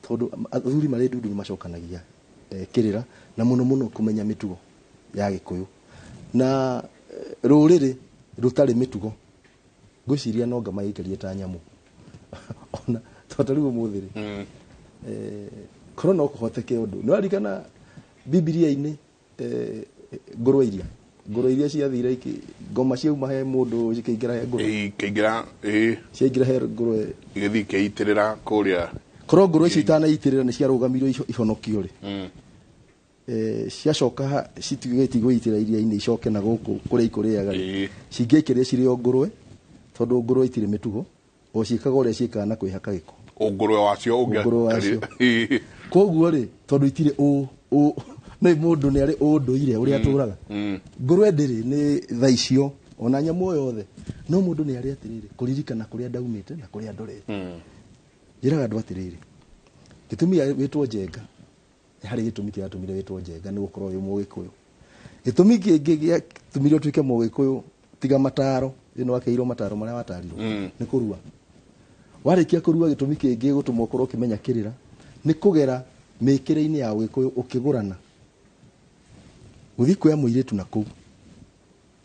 tondu athuri mari ndundu ni macokanagia kirira na muno kumenya mitugo ya gikuyu na ruriri rutari mitugo gwiciria no ngama ikarie ta nyamu ona tondu riu muthiri korona kuhoteke undu no arikana Biblia-ini ngurwe iria ciathire iki ngoma ciauma he mundu cikiingira he ngurwe ciaingira he ngurwe igithi keitirira kuria korwo ngurwe citanayitirira ni ciarugamirwo ihonokio ri ciacoka citigeti gwitira iria-ini icoke na guku kuria ikuriaga cingikiria ciri o ngurwe tondu ngurwe itire mitugo o ciikaga uria ciikaga na kwihaka giko ngurwe wacio koguo ri tondu itire no mundu ni ari unduire uria aturaga ngurwe ndiri ni thaicio ona nyamu yothe no mundu ni ari atiriri kuririkana kuria ndaumite na kuria ndorete njiraga andu atiriri gitumi witwo njenga hari gitumi kia atumire witwo njenga ni gukorwo wi mugikuyu gitumi kingi giatumire tuike mugikuyu tiga mataro ino akeirwo mataro maria watarirwo ni kurua warikia kurua gitumi kingi gutuma ukorwo kimenya kirira ni kugera mikire-ini ya wikuyu ukigurana uthi kuya muiritu na kuu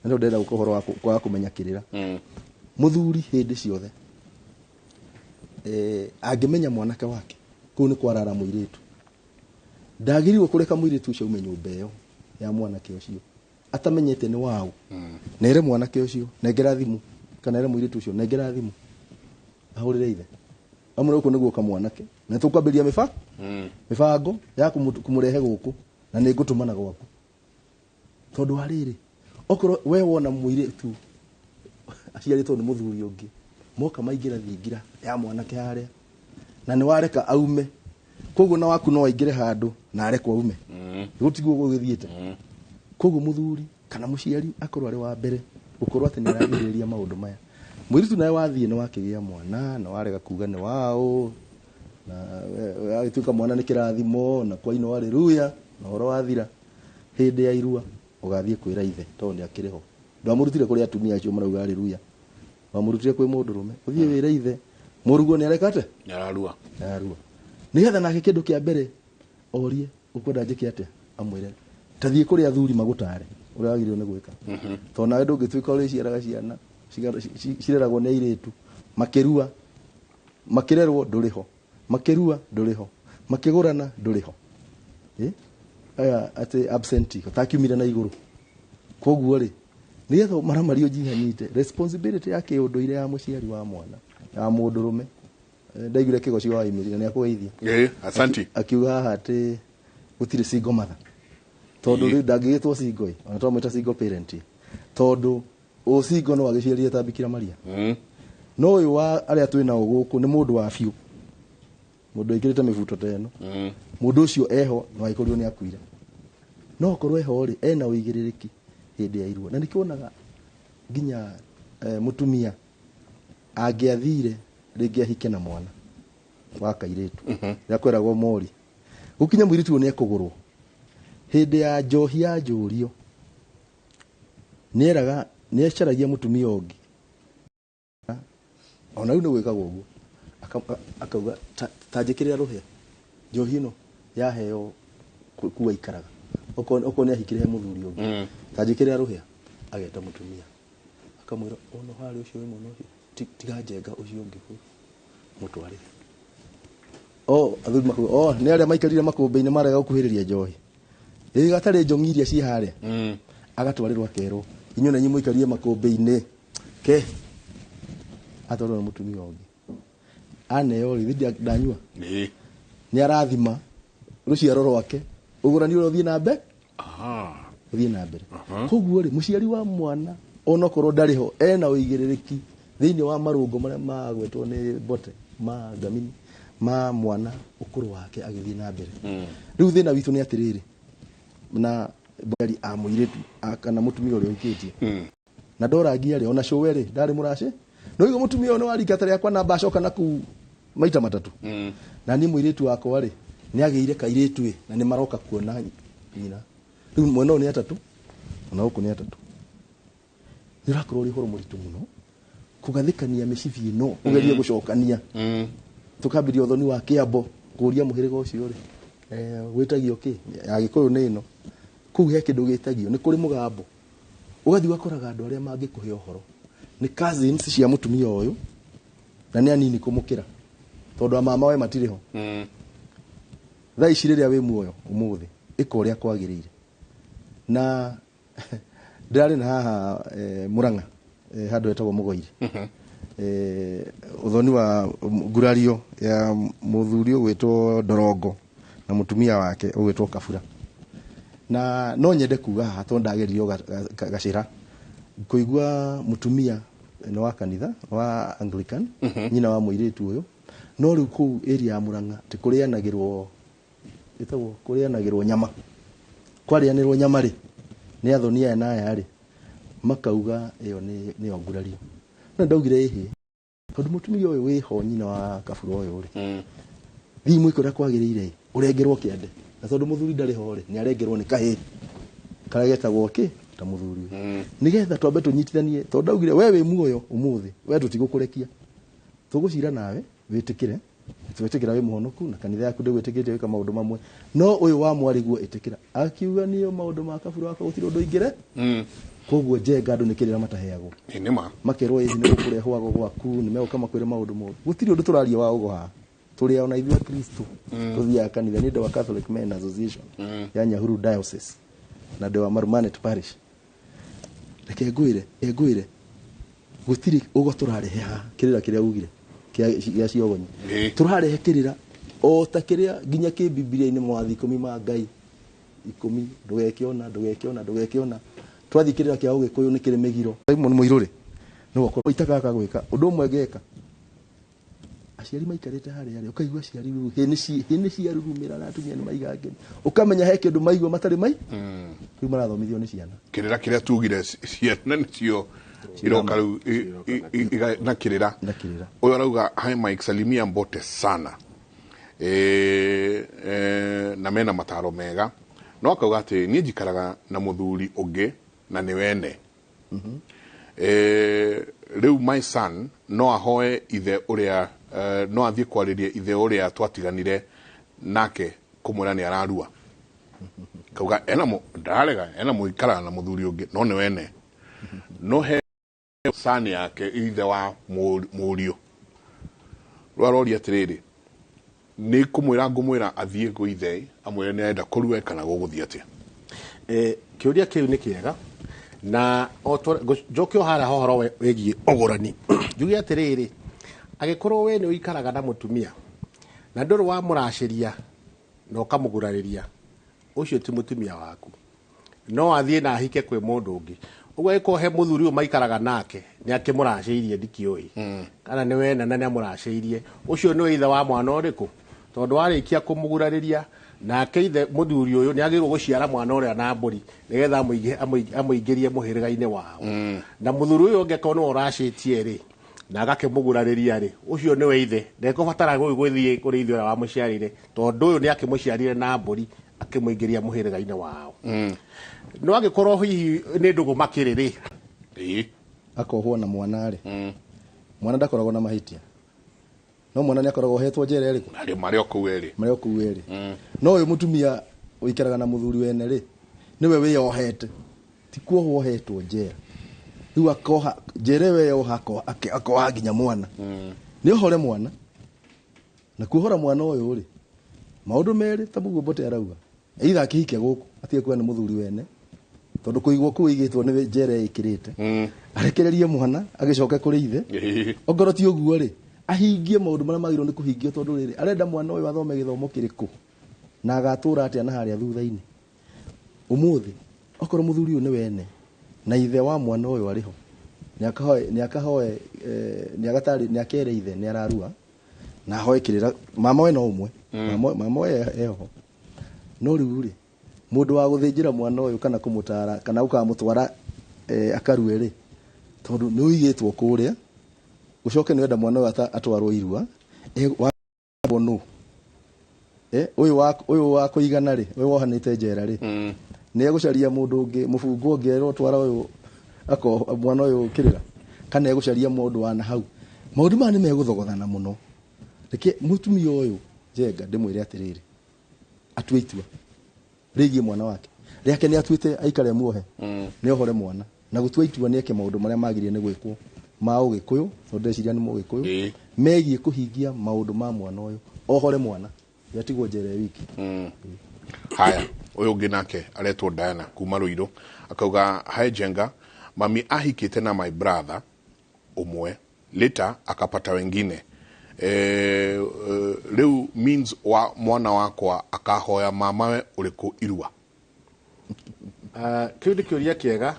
ndio ndenda gukohoro wa kumenya kirira muthuri hindi ciothe angimenya mwanake wake kuu ni kwarara muiritu ndagiriwe kureka muiritu ucio ume nyumba iyo ya mwanake ucio atamenyete ni wao nere mwanake ucio nengera thimu kana ere muiritu ucio nengera thimu ahurire ithe amure uko niguo kamwanake na tukwambiria mibango ya kumurehe guku na ni ngutumana gwaku tondu hariri okoro we wona muire tu aciaritwo ni muthuri ungi moka maingira thingira ya mwanake haria na ni wareka aume koguo na waku no aingire handu na arekwo aume gutiguo gugithiete koguo muthuri kana muciari akorwo ari wa mbere ukorwo ati ni aragiriria maundu maya muiritu nawe wathie ni wakigia mwana na warega kuga ni wao na agituika mwana ni kirathimo na kwa ino haleluya na horo wathira hindi ya irua ugathie kwira ithe tondu ni akiriho ndamurutire kuri atumia acio marauga haleluya wamurutire kwi mundurume uthie wira ithe murugo ni arekate ararua nigetha nake kindu kia mbere orie ukwenda njike atia amwire tathie kuri athuri magutare uria wagirwo ni gwika tondu nawe ndungituika uri ciaraga ciana cireragwo ni airitu makirua makirerwo nduriho makirua nduriho makigurana nduriho aya ati absentee utakiumire na iguru koguo ri nigetha maramario jihanyite responsibility yake unduire ya muciari wa mwana ya mundurume ndaigire kigoci wa imirira ni akugeithia asanti akiuga haha ati gutire single mother tondu ri ndangigitwo single ona to mwita single parent tondu o single no agiciaria tambikira maria no uyu wa aria twina guku ni mundu wa fiu mundu ikirite mifuto teno mundu ucio eho no aikorio ni akuire no korwe eho ri ena uigiririki hindi ya irua na nikionaga ginya mutumia angiathire ringi ahike na mwana wa kairitu yakweragwo mori gukinya mwiritu ni ekugurwo hindi ya njohi ya njurio nieraga niecaragia mutumia ungi ona riu ni gwikagwo uguo akauga tanjikirira ruhia njohi no yaheo kuwa ikaraga oko ni ahikire muthuri ungi tanjikirira ruhia ageta mutumia akamwira ono hari ucio we muno tiga njenga ucio ungi mutware athuri mako ni aria maikarire makumbe-ini marega gukuhiriria njohi gatari njongi iria ci haria agatwarirwo akerwo inyo na nyimo ikarie makumbe-ini ke atwarwo mutumia ungi aneo ri ndanyua ni arathima ruciaro rwake ugurani uro thie na mbere thie na mbere koguo ri muciari wa mwana ona korwo ndariho ena uigiririki thiini wa marungo maria magwetwo ni bote ma gamini ma mwana ukuru wake agithie na mbere riu thina witu ni atiriri na bari amuiretu kana mutumia uri ukitie na ndorangia ri ona showere ndari muraci no igo mutumia ono arika tari akwa na bacoka na ku maita matatu na ni muiretu wako ri ni ageire kairetu na ni maroka kuona nyina riu mwena ni atatu na huko ni atatu ndirakorwo ri horo muritu muno kugathikania micibi ino ugerie gucokania tukambiria uthoni wa kiambo kuria muhirigo ucio ri gwitagio ki agikuyu ni ino kuu he kindu gitagio ni kuri mugambo ugathi wakoraga andu aria mangikuhe uhoro ni cousins cia mutumia uyu na ni anini kumukira tondu mama we matiriho thaa ici riria wi muoyo umuthi iko uria kwagirire na ndari na haha Murang'a handu etagwo Mugoiri uthoni wa ngurario ya muthuri ugwitwo Dorongo na mutumia wake ugwitwo Kabura na no nyende kuga haha tondu ndageririo gacira kuigua mutumia no wa kanitha wa Anglican nyina wa muiritu uyu no riu ku area ya Murang'a ti kurianagirwo itagwo kurianagirwo nyama kwarianirwo nyama ri ni athoni aya na aya ri makauga iyo ni ngurario na ndaugire ihi tondu mutumia uyu wiho nyina wa Kabura uyu ri thimu iko kwagirire urengerwo kiende na tondu muthuri ndari ho ri ni arengerwo ni kahi karagetagwo ki ta muthuri nigetha twambe tunyitithanie tondu ndaugire we wi muoyo umuthi we tutigukurekia tugucira nawe witikire twetikira wi muhonoku na kanitha yaku ndegwitikite wika maundu mamwe no uyu wa mwariguo itikira akiuga niyo maundu ma Kabura wako gutiro ndo ingire koguo jenga andu nikirira mataheagwo nima makerwo ihi ni gukurehwago gwaku ni meguka makwire maundu mo gutiri undu turaria wa ugo ha turi ona ithua Kristo tuthia kanitha ni wa Catholic Men Association ya Nyahururu Diocese na de wa Marumanet Parish reke ngwire gutiri ugo turarehe ha kirira kiria ugire kia ciogonyi turarehe kirira o ta kiria ginya ki Biblia-ini mwathi 10 ma Ngai 10 ndugekiona twathikirira kia ugikuyu ni kiri migiro mu muiruri no ko itaka gwika undu umwe ngeka aciari maikarite haria ukaigua aciari hini ciarurumira na atumia ni maigage ukamenya he kindu maigua matari mai riu marathomithio ni ciana kirira kiria tugire ciana nicio iroka riu na kirira uyu arauga hai Mike salimia mbote sana na mena mataro mega no akauga ati nie njikaraga na muthuri ungi na ni wene riu my son no ahoe ithe uria no athie kwaririe ithe uria twatiganire nake kumwira ni ararua kauga ena muikara na muthuri ungi no ni wene no he sani yake ithe wa murio rwaroria atiriri ni kumwira athie go ithe amwire ni enda kurua kana guguthia atia kiuria kiu ni kiega na njokio hara hohoro wegie ogorani njuge atiriri agikorwo we ni uikaraga na mutumia na nduru wa muraciria no kamugurariria ucio ti mutumia waku no athie na hike kwe mundu ungi ugo iko he muthuri u maikaraga nake ni akimuraciirie ndikioi kana ni we na ni amuraciirie ucio ni ithe wa mwana uriku tondu arikia kumugurariria na keithe muthuri uyu ni agirwo guciara mwana uria na mburi nigetha amuingirie muhiriga-ini wao na muthuri uyu ngeko no uracitie ri na agakimugurariria ri ucio ni we ithe ndekubatara gwithie kuri ithe wa muciarire tondu uyu ni akimuciarire na mburi akimuingiria muhiriga-ini wao no agikorwo hihi ni ndugu makiri ri akohwo na mwana ri mwana ndakoragwo na mahitia no mwana ni akoragwo hetwo njera ri mario kuweri no uyu mutumia uikaraga na muthuri wene ri niwe wiyohete ti kuohwo hetwo njera riu akoha njera we yohako akoha nginya mwana ni ohore mwana na kuhora mwana uyu ri maundu meri ta muguo Mbote arauga either akihike guku atie kwa ni muthuri wene tondu kuigwo ku igitwo ni njera ikirite arekererie mwana agicoke kuri ithe ongoro ti uguo ri ahingie maundu maria magirwo ni kuhingio tondu riri arenda mwana uyu athome githomo kiriku na agatura atia na haria thutha-ini umuthi okoro muthuri uyu ni wene na ithe wa mwana uyu ariho ni akahoe ni akere ithe ni ararua na hoe kirira mama we no umwe mama we eho no riu ri mundu wa guthinjira mwana uyu kana kumutara kana ukamutwara akarue ri tondu ni uigitwo kuria ucoke ni wenda mwana atwarwo irua wabonu uyu wa kuigana ri uyu wohanite njera ri ni egucaria mundu ungi mufungo ungi twara uyu ako mwana uyu kirira kana egucaria mundu wa na hau maundu mani meguthogothana muno reke mutumia uyu jenga ndimwire atiriri atue itua rigie mwana wake riake ni atuite aikare muohe ni ohore mwana na gutua itua ni eke maundu maria magirie ni gwikwo ma ugikuyu tondu ndeciria ni mugikuyu megie kuhingia maundu ma mwana uyu ohore mwana yatigwo njera wiki haya uyu ungi nake aretwo Diana kuma Ruiru akauga hai jenga mami ahikite na my brother umwe later akapata wengine riu means wa mwana wakwa akahoya mamawe uriku irua kiundi kiuria kiega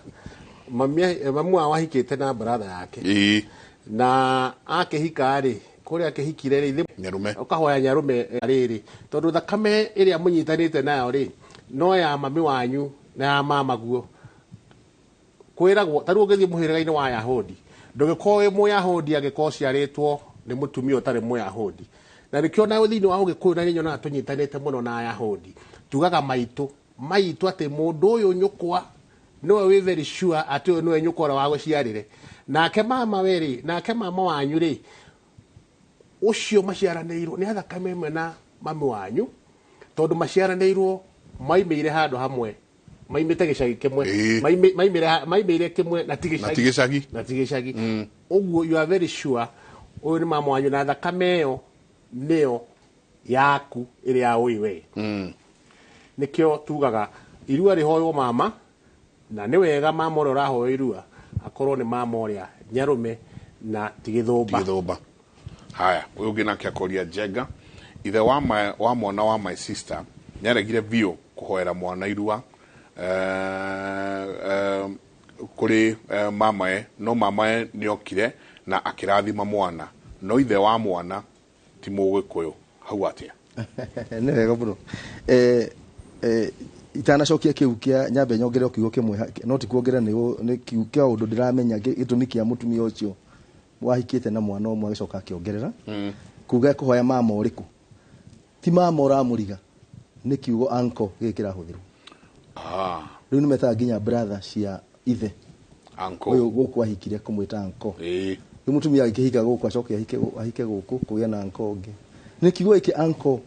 mamu wao ahikite na brother yake na akihika ri kuria akihikire ri nyarume ukahoya nyarume riri tondu thakame iria munyitanite nayo ri no ya mami wanyu na ya mama guo kwiragwo taru ngithie muhiriga-ini wa Yahudi ndugikoe mu Yahudi agiko ciaritwo ni mutumia utari mu Yahudi na nikio na thiini wa ugikuyu na nyona tunyitanite muno na Yahudi tugaga maitu ati mundu uyu nyukwa no we very sure ati uyu niwe nyukwa wa guciarire nake mama weri nake mama wanyu ri ucio maciaranirwo ni athakame imwe na mami wanyu tondu maciaranirwo maimire handu hamwe maimite gicagi kimwe maimire kimwe na tigicagi uguo you are very sure uyu ni mama wanyu na thakame iyo nio yaku iria uiwe nikio tugaga irua rihoywo mama na ni wega mama uria urahoyo irua akorwo ni mama uria nyarume na tigithumba haya uyu ungi nake akoria jenga ithe wa mwana wa my sister nyaregire bio kuhoera mwana irua kuri mamae no mamae niokire na akirathima mwana no ithe wa mwana ti Mũgĩkũyũ hau atia nĩ wega mũno itanacokia kiu kia nyambe nyongere kiugo kimwe no ti kuongera ni kiu kia undu ndiramenya gitumi kia mutumia ucio wahikite na mwana umwe agicoka akiongerera kuga kuhoya mama uriku ti mama uramuriga ni kiugo anko gikira huthirwo riu ni meta nginya brother cia ithe anko uyu guku ahikire kumwita anko ni mutumia akihika guku acoke ahike guku kuya na anko ngi ni kiugo iki anko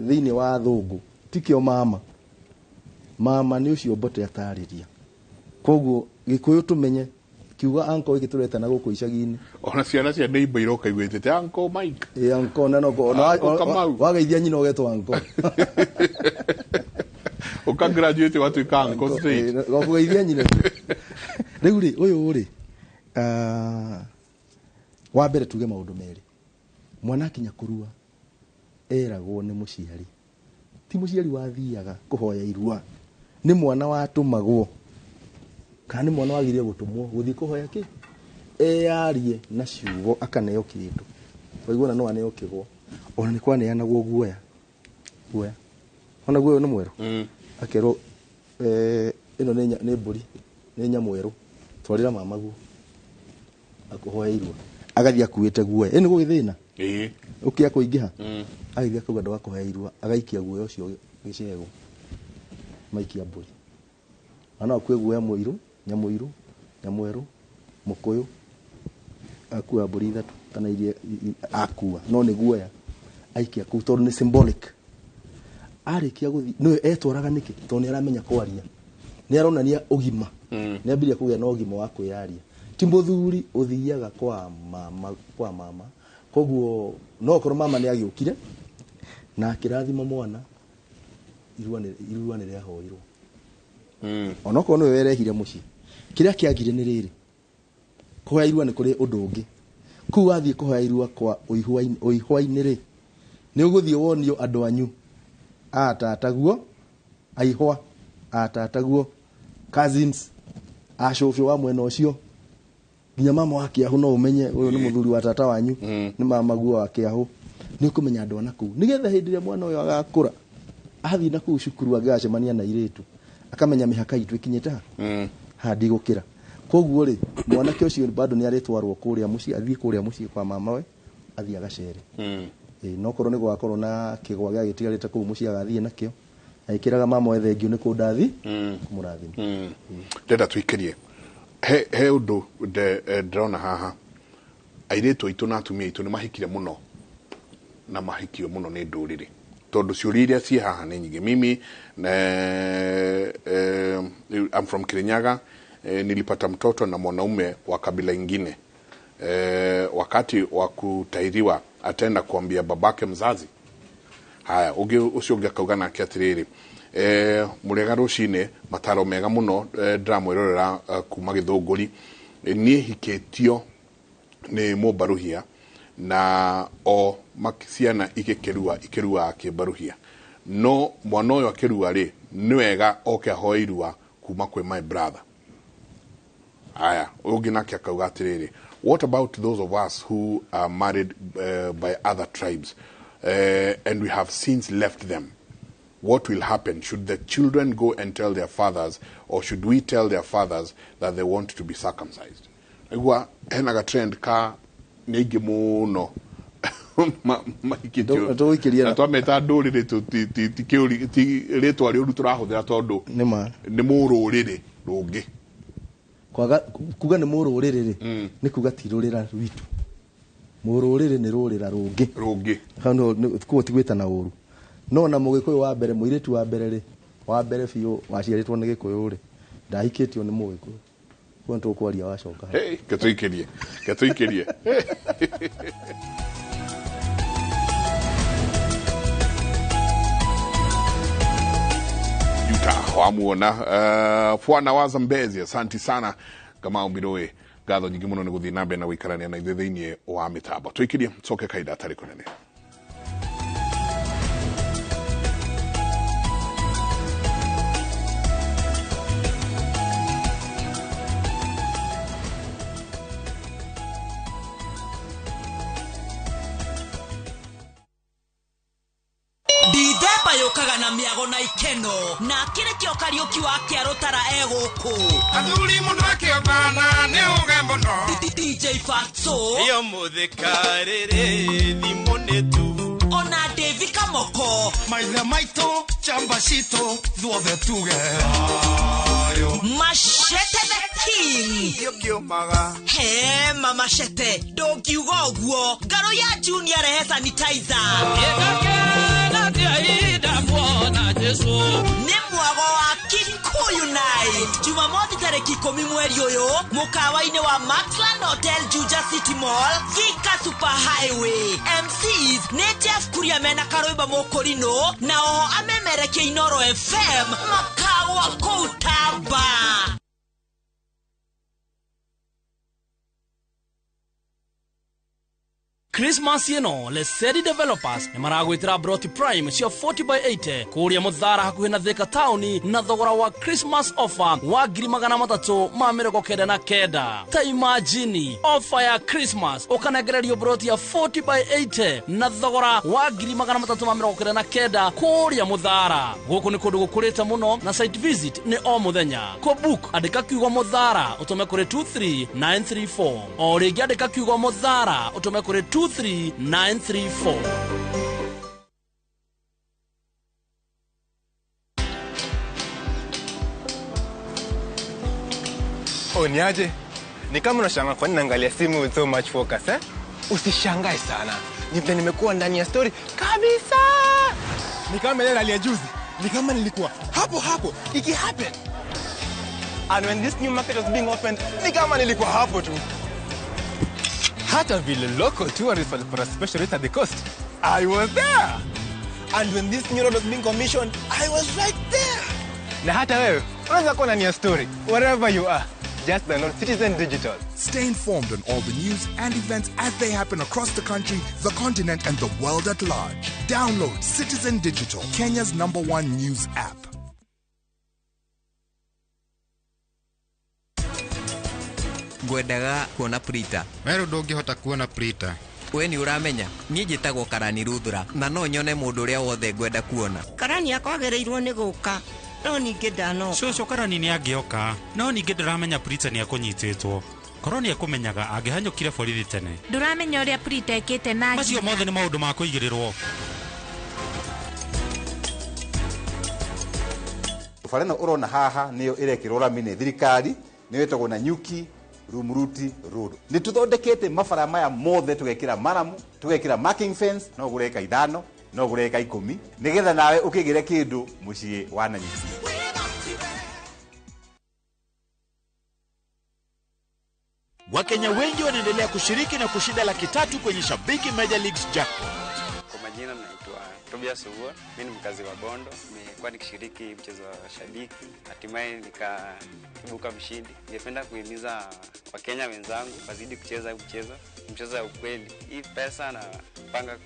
thiini wa thungu tikio mama ni ucio mbote atariria koguo Gikuyu tumenye kiuga anko iki tureta na guku icagi-ini ona ciana cia neighbor iroka igwitete anko Mike anko na no wageithia nyina ugetwa anko ukagraduate watuika anko straight wakugeithia nyina riu ri uyu ri wa mbere tuge maundu meri mwana kinya kurua eragwo ni muciari ti muciari wathiaga kuhoya irua ni mwana watumagwo kana ni mwana wagirie gutumwo guthi kuhoya ki eyarie na ciugo akaneo kindu waigua no aneo kigwo ona ni kwaneanagwo guoya ona guoya no mweru akero ino ni mburi ni nyamweru twarira mamaguo akuhoya irua agathia kuite guoya eni gugithina ukia kuingiha agithia kuga ndo akuhoya irua agaikia guoya ucio gicego maikia mburi ana akue guoya muiru nyamweru mukuyu akua mburi ithatu kana iria akua no ni guoya aikia ku tondu ni symbolic arikia guthi no etwaraga niki tondu ni aramenya kwaria ni aronania ugima ni ambiria kugia na ugima wa kwiyaria ti muthuri uthiaga kwa mama koguo no korwo mama ni agiukire na akirathima mwana irua ni riahoirwo ona korwo no werehire muci kiria kiagire ni riri kuhoya irua ni kuri undu ungi ku wathie kuhoya irua kwa uihwa-ini ri ni uguthie wonio andu anyu atataguo aihwa atataguo cousins acũcũ wa mwena ucio nginya mama wa Kiahu no umenye uyu ni muthuri wa tata wanyu ni mama guo wa Kiahu ni ukumenya andu ana kuu nigetha hindi ria mwana uyu agakura athii na kuu cukuru agacemania na iritu akamenya mihaka itu ikinyite hadi gukira koguo ri mwana ke ucio bado ni aritwarwo kuria muci athii kuria muci kwa mama we athii agacere no korwo ni gwakorwo na kigwa gya gitigarite kuu muci agathii nakio aikiraga mama we thengio ni kundathi kumurathima ndenda tuikerie he undu ndrona haha airitu aitu na atumia aitu ni mahikire muno na mahikio muno ni nduriri tondu ciuria iria ci haha ni nyingi mimi I'm from Kirinyaga nilipata mtoto na mwanaume wa kabila ingine wakati wa kutairiwa atenda kuambia babake mzazi haya ucio ngakauga nake atiriri murega rucine mataro mega muno ndramwirorera kuma Githunguri nie hiketio ni mubaruhia na o makisiana ikirua akibaruhia no mwana uyu akirua ri ni wega oke ahoirua kuma kwe my brother aya ugi nake akauga atiriri what about those of us who are married by other tribes and we have since left them? What will happen? Should the children go and tell their fathers, or should we tell their fathers that they want to be circumcised? Egwa henaga trend ka negi muno maikitio atwameta ndurire ti ritwa riu turahuthira tondu ni mururire rungi kwaga kuga ni mururire ri ni kuga ti rurira rwitu mururire ni rurira rungi hano kuo tigwita uru no na Mũgĩkũyũ wa mbere muiritu wa mbere ri wa mbere biu waciaritwo ni Gĩkũyũ ri ndahikitio ni Mũgĩkũyũ kwa tukwaria wacoka ketuikerie wamuona Bwana wa Zambezi asante sana kama umbiroe gatho nyingi muno ni guthii nambe na wikarania na ithe thiini wa mitambo twikirie coke kaida atari kunene Okaga na miago na ikeno na kire kio Kariuki wa Kiarutara eguku Athuri mundu akiogana ni ugembo no DJ Fatso iyo muthikarire thimonetu ona Devi Kamoko maithe maito chambashito thuothe tuge Machete the King yokiumaga he mama Shete ndongiuga uguo ngaro ya Junior rehe sanitizer na tiaida mwana Jesu ni mwago wa Kikuyu Night Jumamosi tareki 10 mweri uyu mukawa-ini wa Maxland Hotel Juja City Mall Thika Super Highway MCs ni Jeff Kuria mena Karoiba Mokorino na oho amemereke iNooro FM makawa Koutamba Christmas yeno Lesedi Developers ni maragwitira Broti Prime cia 40x80 kuria Muthara hakuhi na Thika Town na thogora wa Christmas offer wa 399 ta imagine offer ya Christmas ukanegererio Broti ya 40x80 na thogora wa 399 kuria Muthara guku ni kundu gukurite muno na site visit ni o muthenya ko book andika kiugo Muthara utume kuri 23934 o ringi andika kiugo Muthara utume kuri 23934 Niaje? Ni kama unashangaa kwa nini naangalia simu with so much focus eh? Usishangae sana. Nimekuwa ndani ya story kabisa. Ni kama ile hali ya juzi. Ni kama nilikuwa hapo iki happen. And when this new market was being opened, ni kama nilikuwa hapo tu. Hata vile local tourists for a special rate at the coast, I was there. And when this new road was being commissioned, I was right there. Na hata wewe, unaweza kuwa ndani ya story wherever you are. Just download Citizen Digital. Stay informed on all the news and events as they happen across the country, the continent, and the world at large. Download Citizen Digital, Kenya's #1 news app. Ngwendaga kuona Prita. Wewe ndungihota kuona Prita. We ni uramenya nie njitagwo Karani Ruthura na no nyone mundu uria wothe ngwenda kuona. Karani akwagereirwo ni guka no ninge ndano Coco Karani ni angioka no ninge ndiramenya Prita ni akunyititwo korwo ni akumenyaga angihanyukire borithi tene. Nduramenya uria Prita ekite na macio mothe ni maundu ma kuigirirwo. Fareno urona haha niyo irekirwo ramine thirikari niyo etagwo na nyuki Rumuruti Road. Ni tuthondekete mafara maya mothe tugekira maramu, tugekira marking fence, no gureka 5, no gureka 10, nigetha nawe ukigire kindu mucii wa Nanyuki. Wakenya wengi wanaendelea kushiriki na kushinda $300,000 kwenye Shabiki Major Leagues Jackpot. Kwa majina naitwa Tobias Uwa, mimi ni mkazi wa Bondo. Nimekuwa nikishiriki mchezo wa Shabiki, hatimaye nikaibuka mshindi. Ningependa kuhimiza Wakenya wenzangu wazidi kucheza mchezo ya ukweli. Hii pesa na panga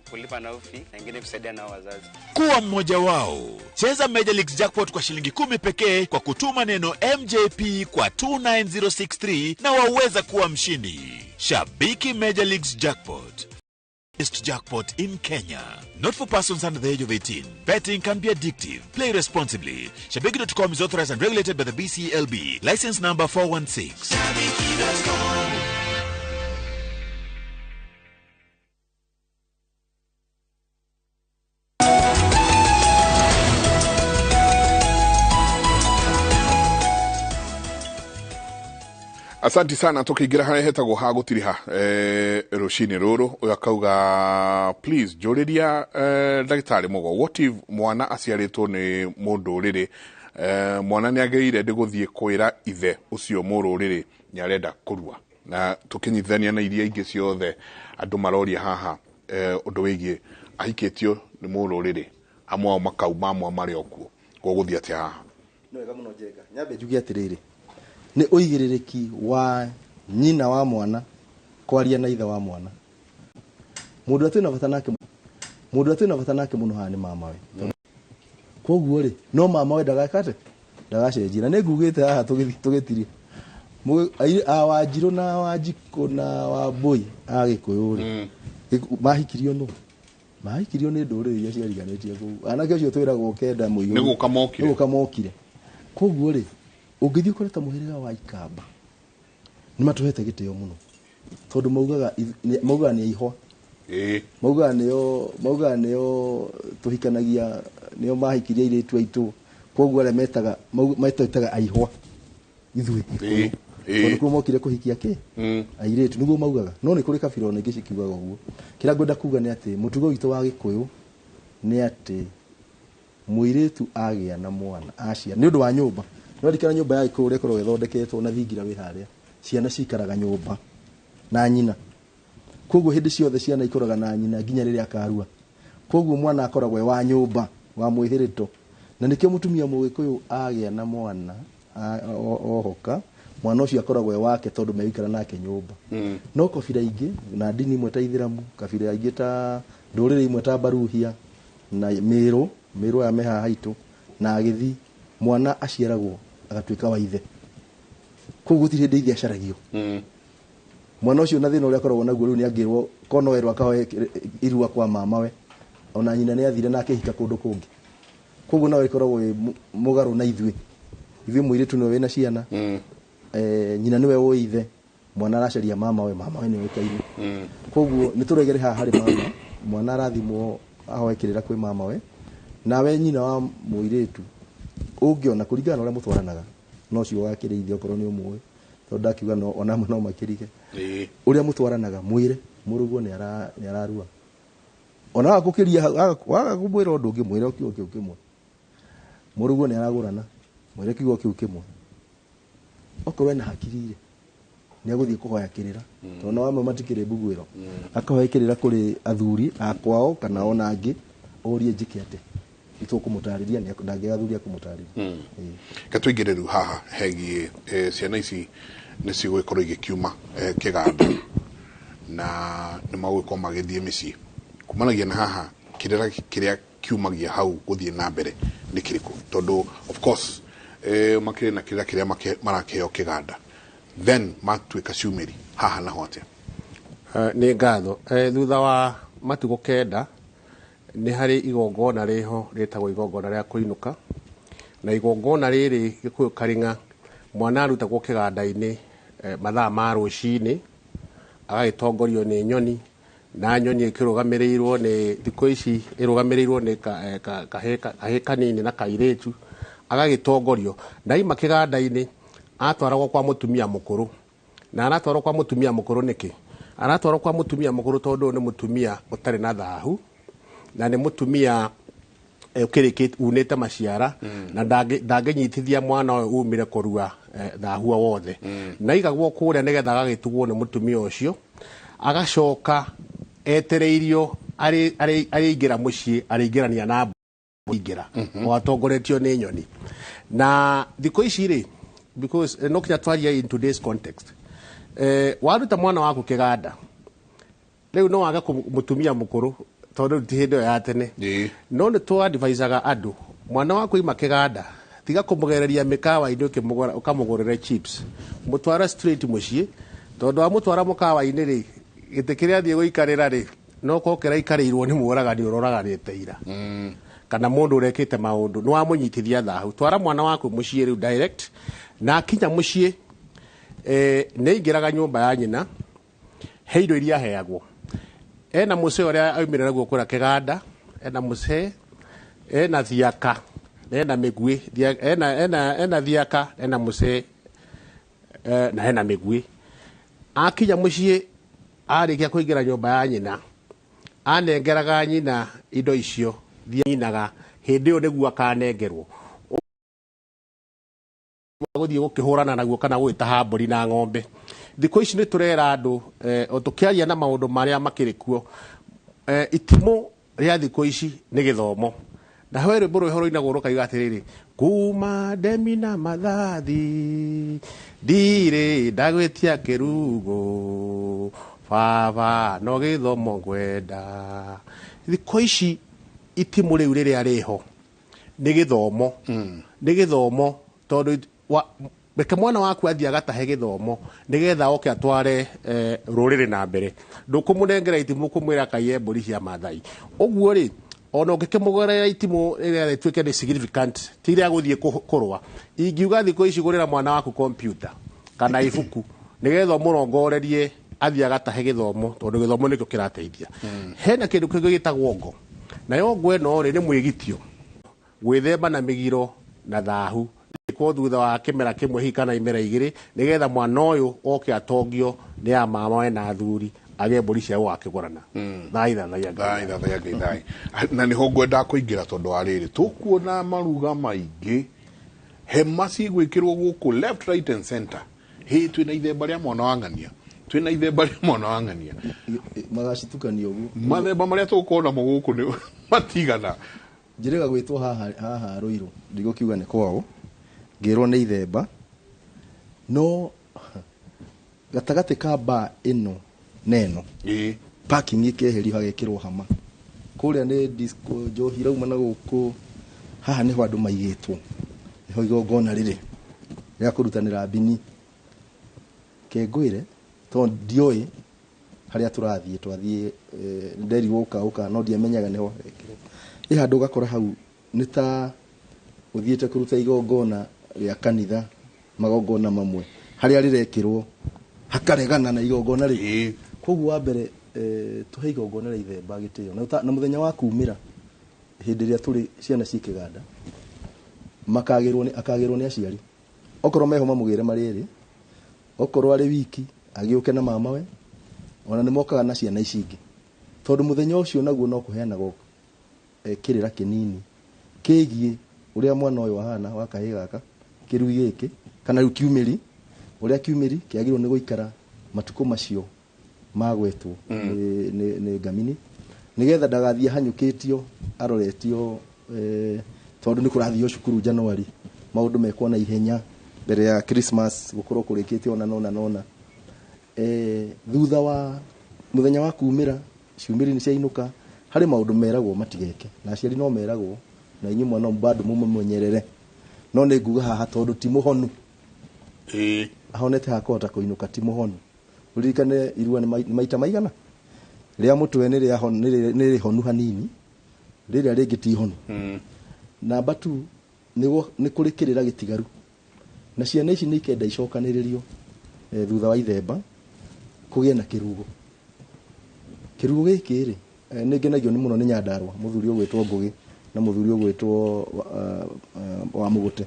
kulipa na ufi na ingine kusaidia na wazazi. Kuwa mmoja wao. Cheza Major Leagues Jackpot kwa shilingi 10 pekee kwa kutuma neno MJP kwa 29063 na waweza kuwa mshindi. Shabiki Major Leagues Jackpot. Best jackpot in Kenya. Not for persons under the age of 18. Betting can be addictive. Play responsibly. Shabiki.com is authorized and regulated by the BCLB. License number 416. Shabiki.com. Asanti sana tukigira haria hetagwo ha gutiriha rucini ruru akauga please juriria ndagitari mugo what if mwana aciaritwo ni mundu riri mwana ni ageire ndiguthie kwira ithe ucio mururiri ni arenda kurua na tukinyithania na iria ingi ciothe andu maroria haha undu wigie ahiketio ni mururiri amwe makauma amwe mari okuo kwa guthia ati haha no wega muno njega nyambe njugi atiriri ni uigiririki wa nyina wa mwana kwaria na ithe wa mwana mundu atuna bata nake muno hani mama we koguo ri no mama we ndagakate ndagacenjira ni ngugite haha tugitiri Wanjiru na Wanjiko na Wambui agikuyu ri mahikirio no Mahikirio nĩ ndũrĩrĩ iria ciariganĩtie kũu. Anake acio twĩragwo kenda mũiyũru. Nĩ gũka mokire. Nĩ gũka mokire. Koguo rĩ, ũngĩthiĩ ũkoreta mũhĩrĩga wa Ikamba. Nĩ matũhete gĩtĩo mũno. Tondũ maugaga nĩ ihwa. Maugaga nĩo tũhikanagia nĩo mahikirie airĩtu aitũ. Koguo arĩa metaga aihwa. Ithuĩ. Tondũ kuo mokire kũhikia kĩ? Airĩtu nĩguo maugaga. No nĩ kũrĩ kabira ona ingĩ cikiugaga ũguo. Kĩrĩa ngwenda kuga nĩ atĩ mũtugo witũ wa Gĩkũyũ nĩ atĩ mũirĩtu agĩa na mwana acia nĩ ũndũ wa nyũmba. No ndikana nyũmba ya Gĩkũyũ ũrĩa ĩkoragwo ĩthondeketwo na thingira wĩ harĩa. Ciana cikaraga nyũmba na nyina. Koguo hĩndĩ ciothe ciana ikũraga na nyina nginya rĩrĩa akarua. Koguo mwana akoragwo wa nyũmba wa mwĩhĩrĩto. Na nĩkĩo mũtumia Mũgĩkũyũ agĩa na mwana ohoka mwana ũcio akoragwo wake tondũ meikara nake nyũmba. No kabira ingĩ na ndini imwe ta Ithĩramu, kabira ingĩ ta ndũrĩrĩ imwe ta Baruhia na Mĩrũ ya meha haitũ na Agĩthi mwana aciaragwo agatuĩka wa ithe. Koguo gũtirĩ hĩndĩ ithe acaragio. Mwana ũcio na thĩna ũrĩa akoragwo naguo rĩu nĩ angĩrwo kono werwo akahoe irua kwa mamawe ona nyina nĩ athire na akĩhika kũndũ kũngĩ. Koguo nawe ikoragwo mũgarũ na ithuĩ mũirĩtu nĩwe wĩna ciana. Nyina niwe ũĩ ithe mwana aracaria mamawe nĩ ũĩkaine. Koguo nĩ tũregere haha harĩ mama mwana arathimwo ahoe kĩrĩra kwĩ mamawe nawe nyina wa mũirĩtu ũngĩona kũringana na ũrĩa mũtwaranaga no cio wakĩrĩithia okorwo nĩ ũmũĩ tondũ ndakiuga ona amwe no makĩrige ũrĩa mũtwaranaga mwĩre mũrũguo nĩ ararua ona wagũkĩria waga kũmwĩra ũndũ ũngĩ mwĩre kiugo kĩu kĩmwe mũrũguo nĩ aragũrana mwĩre kiugo kĩu kĩmwe okorwo ena hakiri nĩ agũthiĩ kũhoya kĩrĩra tondũ amwe matikĩrĩ mbuguĩro akahoya kĩrĩra kũrĩ athuri akwao kana ona angĩ ũrie njĩke atĩ nĩtũkũmũtarĩria ndangĩgathuria kũmũtarĩria. Katũingĩre rĩu haha hegiĩ ciana ici nĩ cigũgĩkorwo igĩkiuma kĩganda na nĩ magũgĩkorwo magĩthiĩ mĩciĩ kumanagia na haha kĩrĩa kiumagia hau gũthiĩ na mbere nĩ kĩrĩkũ tondũ of course makĩrĩ na kĩrĩa marakĩheo kĩganda then matuĩka ciumĩri haha naho atĩa. Nĩ ngatho thutha wa matugo kenda nĩ harĩ igongona rĩho rĩtagwo igongona rĩa kũinũka na igongona rĩrĩ Gĩkũyũ Karĩng'a mwana arutagwo kĩganda-inĩ mathaa ma rũcinĩ agagĩtongorio nĩ nyoni na nyoni ĩkĩrũgamĩrĩirwo nĩ thikũ ici ĩrũgamĩrĩirwo nĩ kahĩ kanini na kairĩtu agagĩtongorio ndaima kĩganda-inĩ atwaragwo kwa mũtumia mũkũrũ na aratwarwo kwa mũtumia mũkũrũ nĩkĩ aratwarwo kwa mũtumia mũkũrũ tondũ nĩ mũtumia ũtarĩ na thahu na nĩ mũtumia unĩte maciara na ndangĩnyitithia mwana ũyũ umire kũrua thahua wothe na igagwo kũrĩa nĩgetha agagĩtugwo nĩ mũtumia ũcio agacoka etereirio arĩingĩra mũciĩ arĩingĩrania na ingĩra watongoretio nĩ nyoni na thikũ ici rĩ because no kinya twaria in today's context waruta mwana waku kĩganda rĩu no waga mũtumia mũkũrũ tondũ ti hĩndĩ ĩyo ya tene no nĩ tũadvisaga andũ mwana waku ima kĩganda tiga kũmũgereria mĩkawa-inĩ ũkamũgũrĩre chips mũtwara straight mũciĩ tondũ wamũtwara mũkawa-inĩ rĩ gĩtĩ kĩrĩa athiĩ gũikarĩra rĩ no korwo kĩraikarĩirwo nĩ mũragani ũroraganĩte ira kana mũndũ ũrekĩte maũndũ nĩ wamũnyitithia thahu twara mwana waku mũciĩ rĩu direct na akinya mũciĩ nĩ aingĩraga nyũmba ya nyina he indo iria aheagwo ena mũcee ũrĩa aumire naguo kũrĩa kĩganda ena mũcee ena thiaka ena mĩguĩ ena thiaka ena mũcee na ena mĩguĩ akinya mũciĩ arĩkia kũingĩra nyũmba ya nyina anengeraga nyina indo icio thiinaga hĩndĩ ĩyo nĩguo akanengerwo gũthiĩ gũkĩhũrana naguo kana gwĩtaha mbũri na ng'ombe thikũ ici nĩ tũrera andũ o tũkĩaria na maũndũ marĩa makĩrĩ kuo itimũ rĩa thikũ ici nĩ gĩthomo na he rwĩmbo rwĩho rũinagwo rũkaiga atĩrĩrĩ kuma ndemi na mathathi ndirĩ ndagwĩtia kĩrugo baba no gĩthomo ngwenda thikũ ici itimũ rĩu rĩrĩa rĩho nĩ gĩthomo tondũ reke mwana waku athie agatahe githomo nigetha oke atware ruriri na mbere ndukumunengera itimu kumwira kaiye mburi cia mathai uguo ri ona ngikimugorera itimu ria rituike ni significant tiria guthie kurwa ingiuga thiko ici gurira mwana waku computer kana ibuku nigetha murongorerie athie agatahe githomo tondu githomo nikio kirateithia hena kindu kingi gitagwo ngo nayo ngo eno ri ni mwigitio gwithemba na migiro na thahu kwa thutha wa kimera kimwe hi kana imera igiri nigetha mwana uyu oke atongio ni ya mama na athuri age mburi cia wakigorana thaitha thai na ni ho ngwenda kuingira tondu ariri tukuona maruga maingi hema cigwikirwo guku left right and center hi twina ithemba ria mwana wangania twina ithemba ria mwana wangania magacitukanio guku mathemba maria tukona mo guku ni matigana njirega gwitwo haha Ruiru ndigukiuga ni kwao ngirwo ni ithemba no gatagati ka ba ino neno parking ikeheri hagekirwo hama kuria ni disco njohi rauma na guku haha niho andu maigitwo niho igongona riri ria kurutanira bini kengwire to ndioi haria turathie twathie nderi uka no ndiamenyaga niho ihandu gakora hau nita uthiete kuruta igongona ria kanitha magongona mamwe haria rirekirwo hakaregana na igongona ri koguo wa mbere tuhe igongona ria ithemba gitio na muthenya wa kumira hindi ria turi ciana cikiganda akagirwo ni aciari okorwo meho mamugire mariri okorwo ari wiki agiuke na mama we ona ni mokaga na ciana ici ingi tondu muthenya ucio naguo no kuheanagwo kirira kinini kigie uria mwana uyu wahana wa kahi gaka kirui giki kana riu kiumiri uria kiumiri kiagirwo ni guikara matuko macio magwetwo ni ngamini nigetha ndagathie hanyukitio aroretio tondu ni kurathio cukuru January maundu mekwo na ihenya mbere ya Christmas gukorwo kurikitio na nona thutha wa muthenya wa kumira ciumiri ni ciainuka hari maundu meragwo matigeke na aciari no meragwo na inyu mwana bado mumumenyerere no ne nguga haha tondu ti muhonu ahonete hakota kuinuka ti muhonu uririkane irua ni maita maigana ria mutwe ni ria ni honu hanini riria ringi ti honu namba 2 ni kurikirira gitigaru na ciana ici ni ikenda icokaniririo thutha wa ithemba kugie na kirugo giki ri ni ngenagio ni muno ni Nyandarua muthuri ogwetwo Ngugi na muthuri ogwetwo wa Mugute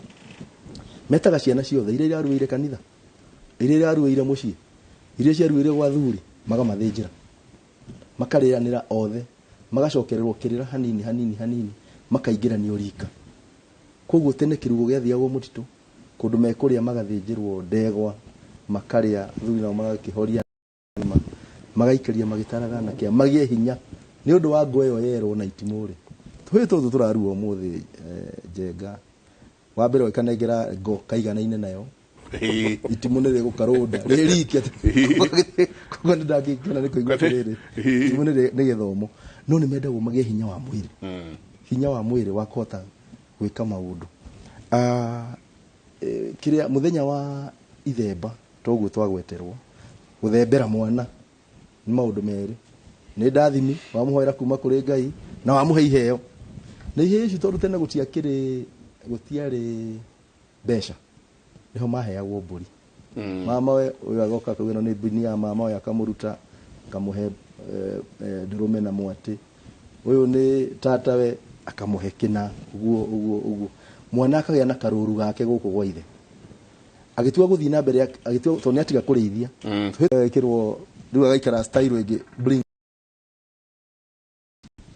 metaga ciana ciothe iria iraruire kanitha iria iraruire mucii iria ciaruire gwa thuri magamathĩnjĩra makariranira othe magacokererwo kirira hanini makaingĩranio rika koguo tene kirugo giathiagwo mutitu kundu mekuria magathĩnjĩrwo ndegwa makaria thuri nao magakihoria magaikaria magitaraga na kia magie hinya ni undu wa ngo iyo yerwo na itimuri twito turaruo muthi jenga wa mbere ikanengera ngo kaigana-ine nayo itimu nire gukaronda ririkia kuko ndagikena niko igwa riri itimu nire githomo no ni mendagwo magie hinya wa mwiri wa kota gwika maundu kiria muthenya wa ithemba toguo twagweterwo guthembera mwana ni maundu meri ni ndathimi wa muhoera kuma kuri Ngai na wa muhe iheo na iheo ici tondu tene gutiari besha niho maheagwo mburi mama we uyu agoka kwino ni bini ya mama we akamuruta akamuhe ndurume na mwati uyu ni tata we akamuhe kina uguo mwana akagia na karuru gake guku gwa ithe agitua guthii na mbere agitua to ni atiga kurithia twekirwo riu agaikara style ingi bring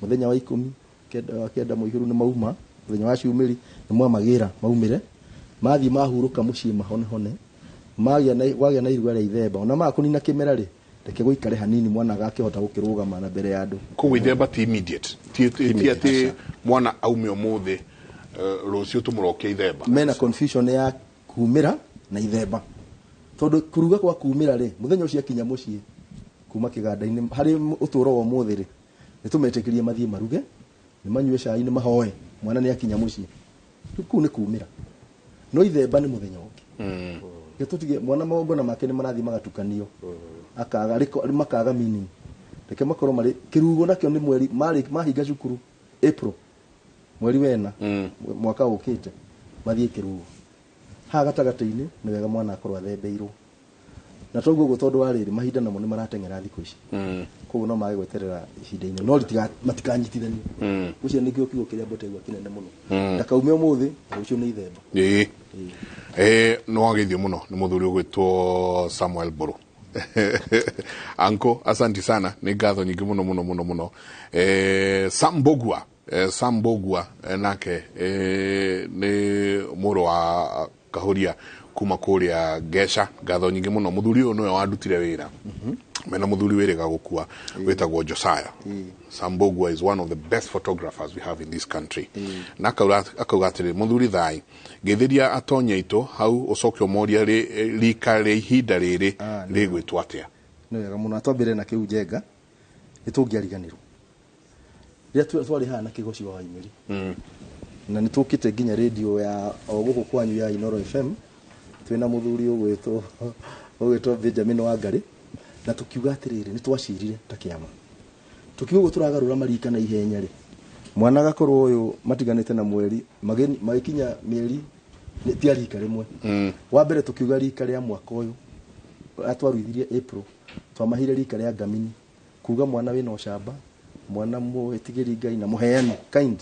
muthenya wa 10 kenda muihuru ni mauma muthenya wa ciumiri ni mwamagira maumire mathi mahuruka mucii mahone wagĩa na irua rĩa ithemba ona makunina kimera ri reke guikare hanini mwana agakihota gukirugama na mbere ya andu ko ithemba ti immediate ti ati mwana aume umuthi rucio tumurokia ithemba mena confusion ya kumira na ithemba tondu kuruga kwa kumira ri muthenya ucio akinya mucii kuma kiganda-ini hari uturo wa muthi ri nitumetikirie mathie maruge ni manyue cai ni mahoe mwana ni akinya mucii tuku ni kumira no ithemba ni muthenya uki Getutige mwana magongo na make ni marathi magatukanio akaga riko makaga meaning reke makoro mari kirugo nakio ni mweri mari mahinga cukuru April mweri wena mwaka ukite mathie kirugo ha gatagata-ini ni wega mwana akorwo athembeirwo na toguo gutondu wariri mahinda namo ni maratengera thikũ ici koguo no mage gweterera ihinda-ini no matikanyitithanie ucio nĩ kĩo kiugo kĩrĩa mbotegwa kinene mũno ndakaume ũmũthĩ ucio nĩ ithemba no agithio muno ni muthuri ugwitwo Samuel Buru anko asanti sana ni ngatho nyingi muno Sam Bogua nake ni muro wa kahuria kuma kuria Gesha ngatho nyingi muno muthuri uyu niwe wandutire wira mena muthuri wiriga gukua witagwo Josiah. Sam Bogua is one of the best photographers we have in this country. Na akauga atiri muthuri thai githiria atonye ito hau ucokio moria rika ri ihinda riri rigwitwo atia ni wega muno atwambire na kiu njenga nitungiariganirwo ria twari hana kigoci wa imeri na nitukite nginya radio ya oguku kwanyu ya iNooro FM twina muthuri ugwitwo Benjamin Wangari na tukiuga atiriri ni twacirire ta kiama tukiuga turagarura marika na ihenya ri mwana gakorwo uyu matiganite na mweri magikinya mieri tiarika rimwe wa mbere tukiuga rika ria mwaka uyu atwaruithirie April twamahire rika ria Ngamini kuga mwana wina ucamba mwana muhetigiri Ngai na muheani kind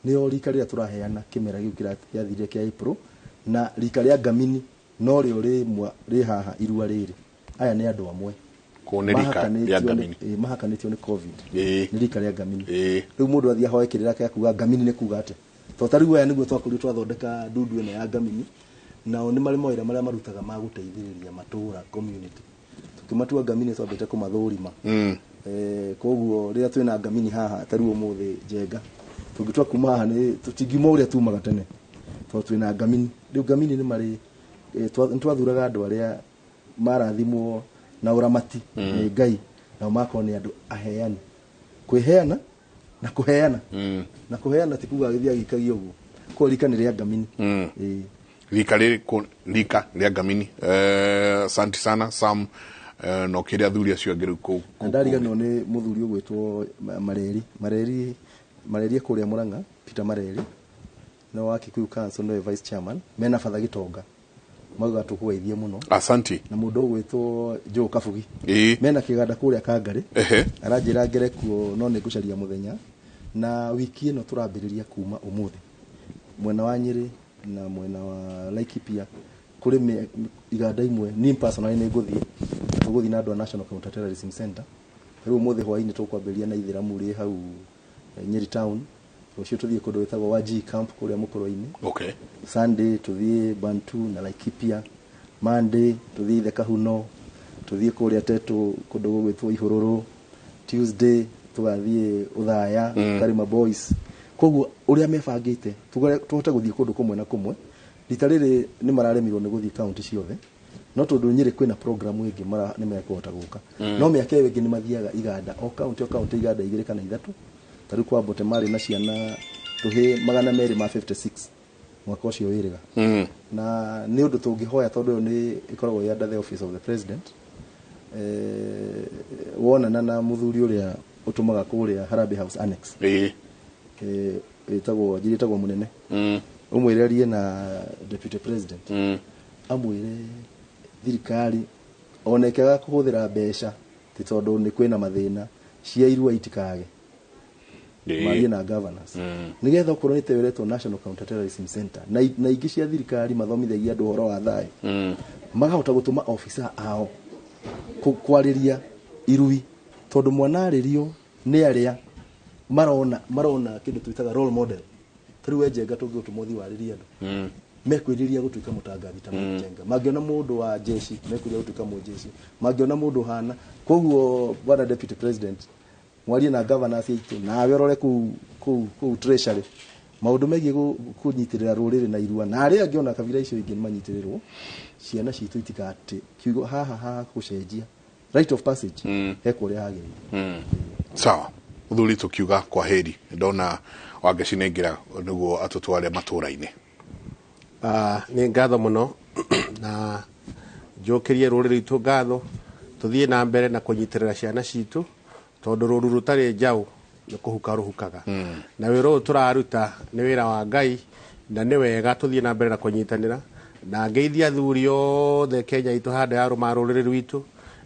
ni rika ria turaheana kimera giu kirathire kia April na rika ria Ngamini no rio ri haha irua riri aya ni andu amwe mahakanitio ni covid ni rika ria Ngamini riu mundu athia hoe kirira kia kuga Ngamini ni kuga ate to tariu aya niguo twakorio twathondeka ndundu ene ya Ngamini nao ni mari moira maria marutaga ma guteithiriria matura community tukimatua Ngamini twambite kumathurima koguo riria twina Ngamini haha tariu umuthi njenga tungitwa kuma haha ni tutingimo uria tumaga tene to twina Ngamini riu Ngamini ni mari twathuraga andu aria marathimwo na uramati ni Ngai na makao ni andu aheani kwiheana na kuheana na kuheana tikuga githia gikagio uguo ko rika ni ria Ngamini rika ria Ngamini asante sana Sam no kiria thuri acio angiru ku ndariganwo ni muthuri ugwitwo mareri kuria Murang'a Peter Mareri no wa Kikuyu Council no vice chairman mena fatha Gitonga mauga tukugeithie muno asanti na mundu ugwitwo Joe Kabugi mena kiganda kuria Kangari aranjira ngere kuo no nigucaria muthenya na wiki ino turambiriria kuma umuthi mwena wa Nyeri na mwena wa Laikipia kuri iganda imwe ni personally ni guthi na andu National Counter Terrorism Center riu umuthi hwaini tukwambiria na ithiramu ri hau Nyeri town ucio tuthie kundu wetagwo wa G camp kuria Mukoro-ini Sunday tuthie Bantu na Laikipia Monday tuthie the Kahuno tuthie kuria Tetu kundu gwitwo Ihururu Tuesday tugathie Uthaya Karima Boys koguo uria mebangite tuhote guthie kundu kumwe na kumwe rita riri ni mararemirwo ni guthie county ciothe no tondu Nyeri kwina program ingi ni mekuhota guka no miaka ingi ni mathiaga iganda o county iganda 2 kana 3 tari kwa bote mari na ciana tuhe 256 mwaka ucio wiriga na ni undu tungihoya tondu ni ikoragwo ya the office of the president wona na muthuri uria utumaga kuria Harambee House Annex itagwo munene umwirerie na deputy president amwire thirikari onekaga kuhuthira mbeca ti tondu ni kwina mathina cia irua itikage marie na governors nigetha ukorwo niteweretwo National Counter Terrorism Center na ingi cia thirikari mathomithagia andu horo wa thai magahota gutuma officer ao kwariria irui tondu mwana aririo ni aria marona kindu twitaga role model tari we njenga tungi utumothi wariria andu mekwiriria gutuika mutangathi ta njenga magiona mundu wa jeshi mekwiriria gutuika mu jeshi magiona mundu hana koguo bwana deputy president mwarie na governors itu na werore ku treasury maundu megie kunyitirira ruriri na irua na aria angiona kabira icio ingi manyitirirwo ciana citu itikate kiugo haha gucenjia right of passage hekuria hagiri sawa uthuri tukiuga kwa heri ndona wangecinengira niguo atutware matura-ini ni ngatho muno na njokerie rũrĩrĩ rwitũ ngatho tũthiĩ na mbere na kũnyitĩrĩra ciana citũ tondũ rũru rũtarĩ njaũ nĩ kũhuka rũhukaga na wĩra ũyũ tũraruta nĩ wĩra wa Ngai na nĩ wega tũthiĩ na mbere na kũnyitanĩra na ngeithia athuri othe Kenya itũ handa ya rũma rũrĩrĩ rwitũ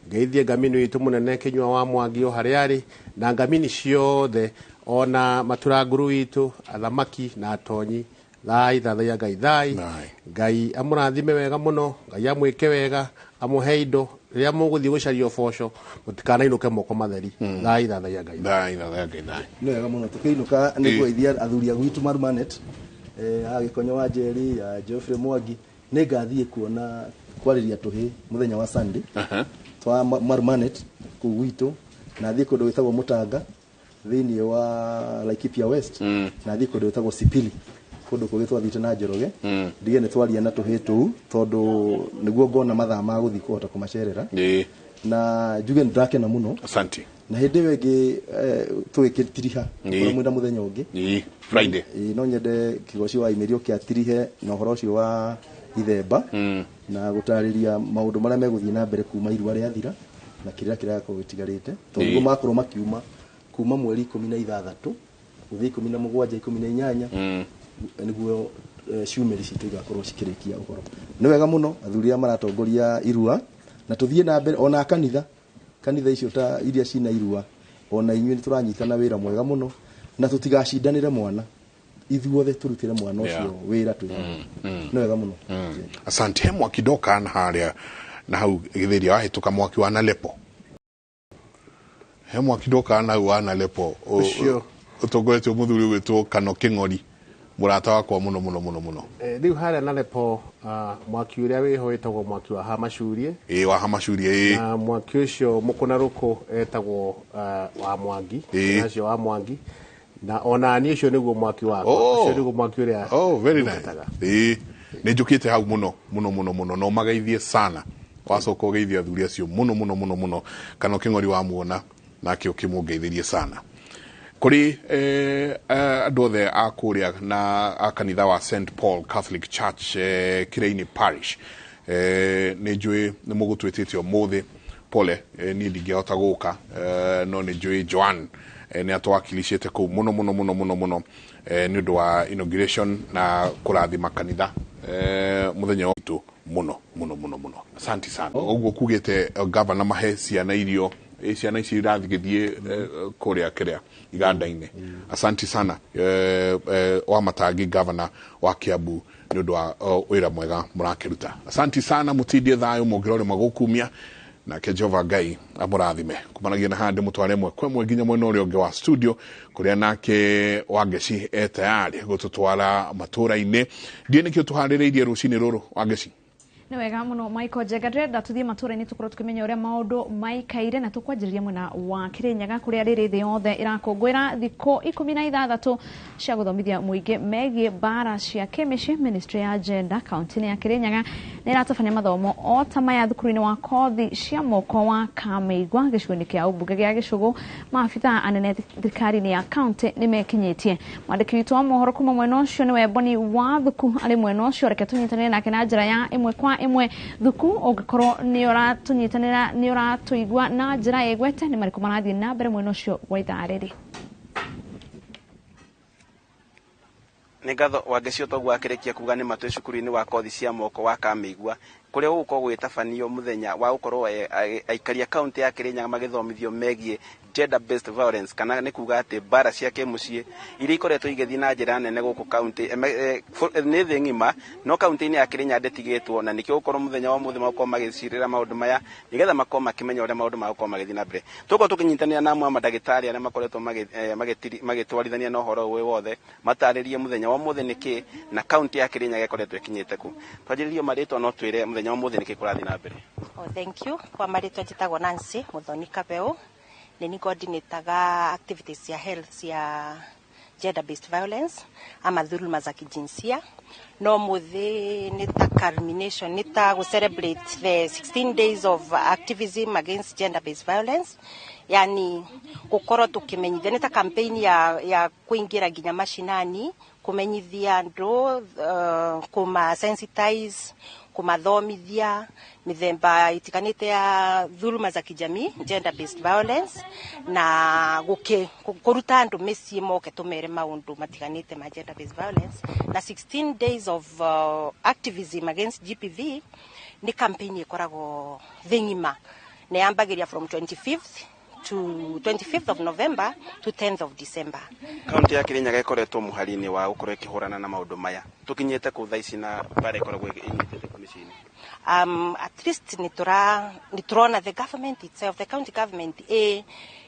ngeithie ngamini witũ mũnene Kinyua wa Mwangi o harĩa arĩ na ngamini ciothe ona maturanguru witũ athamaki na atonyi thai thathaia Ngai thai Ngai amũrathime wega mũno Ngai amwĩke wega amũhe indo rĩrĩa mũgũthiĩ gũcaria ũboco mũtikanainũke moko matheri thai thathaia Ngai thai thathaia Ngai thai nĩ wega mũno tũkĩinũka nĩ gũithia athuri a gwitũ Marumanet Gĩkonyo wa Njeri ya Geoffrey Mwangi nĩ ngathiĩ kuona kwarĩria tũhĩ mũthenya wa Sunday twa Marumanet kũu gwitũ na thiĩ kũndũ gwĩtagwo Mũtanga thĩinĩ wa Laikipia West na thiĩ kũndũ gwĩtagwo Sipili kũndũ kũngĩ twathiĩte na Njoroge ndige nĩ twaria na tũhĩ tũu tondũ nĩguo ngona mathaa ma gũthiĩ kũhota kũmacerera na njuge nĩ ndakena mũno asante na hĩndĩ ĩyo ĩngĩ tũgĩkĩtiriha mwenda mũthenya ũngĩ Friday no nyende kigocio wa imerio kĩa tirihe na ũhoro ũcio wa ithemba na gũtarĩria maũndũ marĩa megũthiĩ na mbere kuma irua rĩa thira na kĩrĩa kĩrakorwo gĩtigarĩte tondũ makorwo makiuma kuma mweri 16 gũthiĩ 17 18 nĩguo ciumĩri citũ igakorwo cikĩrĩkia ũhoro nĩ wega mũno athuri maratongoria irua na tũthiĩ na mbere ona kanitha icio ta iria cina irua ona inyuĩ nĩ tũranyitana wĩra mwega mũno na tũtigacindanĩre mwana ithuothe tũrutĩre mwana ũcio wĩra twĩ nĩ wega mũno asante he mwaki ndoka na harĩa na hau gĩthĩria wahĩtũka mwaki wa Nalepo he mwaki ndoka na hau wa Nalepo ũtongoretio mũthuri wĩtwo Kano Kĩng'ori mũrata wakwa mũno rĩu harĩa Nalepo mwaki ũrĩa wĩho wĩtagwo mwaki wa Hamacurie wa Hamacurie na mwaki ũcio mũkũnarũkũ etagwo wa Mwangi nacio wa Mwangi na ona niĩ ũcio nĩguo mwaki wakwa ũcio nĩguo mwaki ũrĩa very nice nĩ njũkĩte hau mũno no magaithie sana wacoka ũgeithie athuri acio mũno Kano Kĩng'ori wa muona nake ũkĩmũngeithĩrie sana kuri andũ othe a kũrĩa na a kanitha wa St Paul Catholic Church Kiraini Parish nĩ njũĩ nĩ mũgũtwĩtĩte ũmũthĩ pole niĩ ndingĩhota gũka no nĩ njũĩ Joan nĩ atwakilishĩte kũu mũno nĩ ũndũ wa inauguration na kũrathima kanitha mũthenya witũ mũno asante sana ũguo kugĩte governor mahe ciana irio ciana ici irathigithie kũrĩa kĩrĩa iganda-inĩ asante sana wa Matangi governor wa Kiambu nĩ ũndũ wa wĩra mwega mũrakĩruta asante sana mũtindie thayũ mũngĩrore magũkumia nake Jehova Ngai amũrathime kumanagia na hande mũtware mwe nginya mwena ũrĩa ũngĩ wa studio kũrĩa nake Wangeci tayari gũtũtwara matũra-inĩ ndiĩ nĩkĩo tũharĩrĩirie rũcinĩ rũrũ Wangeci nĩ wega mũno Michael Jegatre ndatũthiĩ matũra-inĩ tũkorwo tũkĩmenya ũrĩa maũndũ maikaire na tũkwanjĩrĩria mwena wa Kĩrĩnyaga kũrĩa rĩrĩ thĩ yothe irakũngũĩra thikũ 16 cia gũthomithia mũingĩ megiĩ mbara cia kĩmĩciĩ. Ministry ya Gender kaunti-inĩ ya Kĩrĩnyaga nĩ ĩratabania mathomo o ta maya thukuru-inĩ wa kothi cia moko wa Kamĩigua gĩcigo-inĩ kĩa ũmbunge gĩa Gĩcũgũ. Maabitha anene thirikari-inĩ ya kaunti nĩ mekinyĩtie. Mwandĩki witũ wa mohoro kuma mwena ũcio nĩ Weboni wa Thuku arĩ mwena ũcio reke tũnyitanĩre nake na njĩra ya ĩmwe kwa ĩmwe. Thuku ũngĩkorwo nĩ ũratunyitanĩra nĩ ũratũigua na njĩra ĩgwete nĩ marĩkũ marathiĩ na mbere mwena ũcio wa ithaa rĩrĩ. nĩ ngatho Wangeci ũtoguo akĩrĩkia kuga nĩ matũ cukuru-inĩ wa kothi cia moko wa Kamĩigua kũrĩa gũgũkorwo gwĩtabanio mũthenya wa gũkorwo aikaria kaunti ya Kĩrĩnyaga magĩthomithio megiĩ gender based violence kana nĩ kuga atĩ mbara cia kĩmũciĩ iria ikoretwo igĩthiĩ na njĩra nene gũkũ kaunti nĩ thĩ ng'ima no kaunti-inĩ ya Kĩrĩnyaga ndĩtigĩtwo na nĩkĩo gũkorwo mũthenya wa mũthĩ makorwo magĩcirĩra maũndũ maya nĩgetha makorwo makĩmenya ũrĩa maũndũ makorwo magĩthiĩ na mbere. Tũkorwo tũkĩnyitanĩra na amwe a mandagĩtarĩ arĩa makoretwo magĩtwarithania na ũhoro ũyũ wothe matarĩrie mũthenya wa mũthĩ nĩkĩ na kaunti ya Kĩrĩnyaga ĩkoretwo ĩkinyĩte ku. Twanjĩrĩrie marĩtwa no twĩre mũthenya wa mũthĩ nĩkĩ kũrathiĩ na mbere. Thank you. Kwa marĩtwa njĩtagwo Nancy Muthoni Kabeu nĩ coordinator activities ya health ya gender based violence ama dhuluma za kijinsia. No muthi nĩ ta culmination nĩ ta go celebrate the 16 days of activism against gender based violence, yani gukorwo tukimenyithia nĩ ta campaign ya kuingira nginya mashinani kumenyithia andũ kuma sensitize kumathomithia mithemba itikanite ya dhuluma za kijamii, gender based violence, na kuruta andu micii moke tumere maundu matiganite ma gender based violence. Na 16 days of activism against GBV ni campaign ikoragwo thingima, ne yambagiria from 25th of November to 10th of December. Kaunti ya Kirinyaga ikoretwo muharini wa gukorwo ikihurana na maundu maya. Tukinyete ku thaici na bare ikoragwo inyitete komishini. At least niturona the government itself, the county government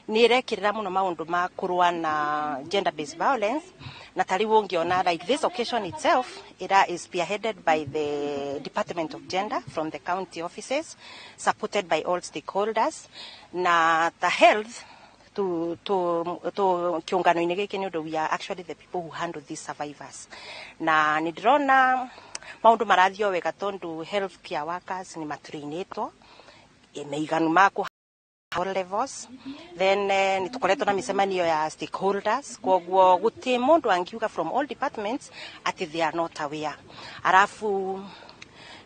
ni rekirira muno maundu ma kurwa na gender based violence, na tari wongiona like this occasion itself it is spearheaded by the Department of Gender from the county offices, supported by all stakeholders, na the health to kiungano inegeke ni we are actually the people who handle these survivors. Na nidirona maundu marathio wega tondu health care workers ni matrainetwo meiganu mako all levels. Then nitukoretwo na misemanio ya stakeholders, kwoguo guti mundu angiuga from all departments ati they are not aware. Arafu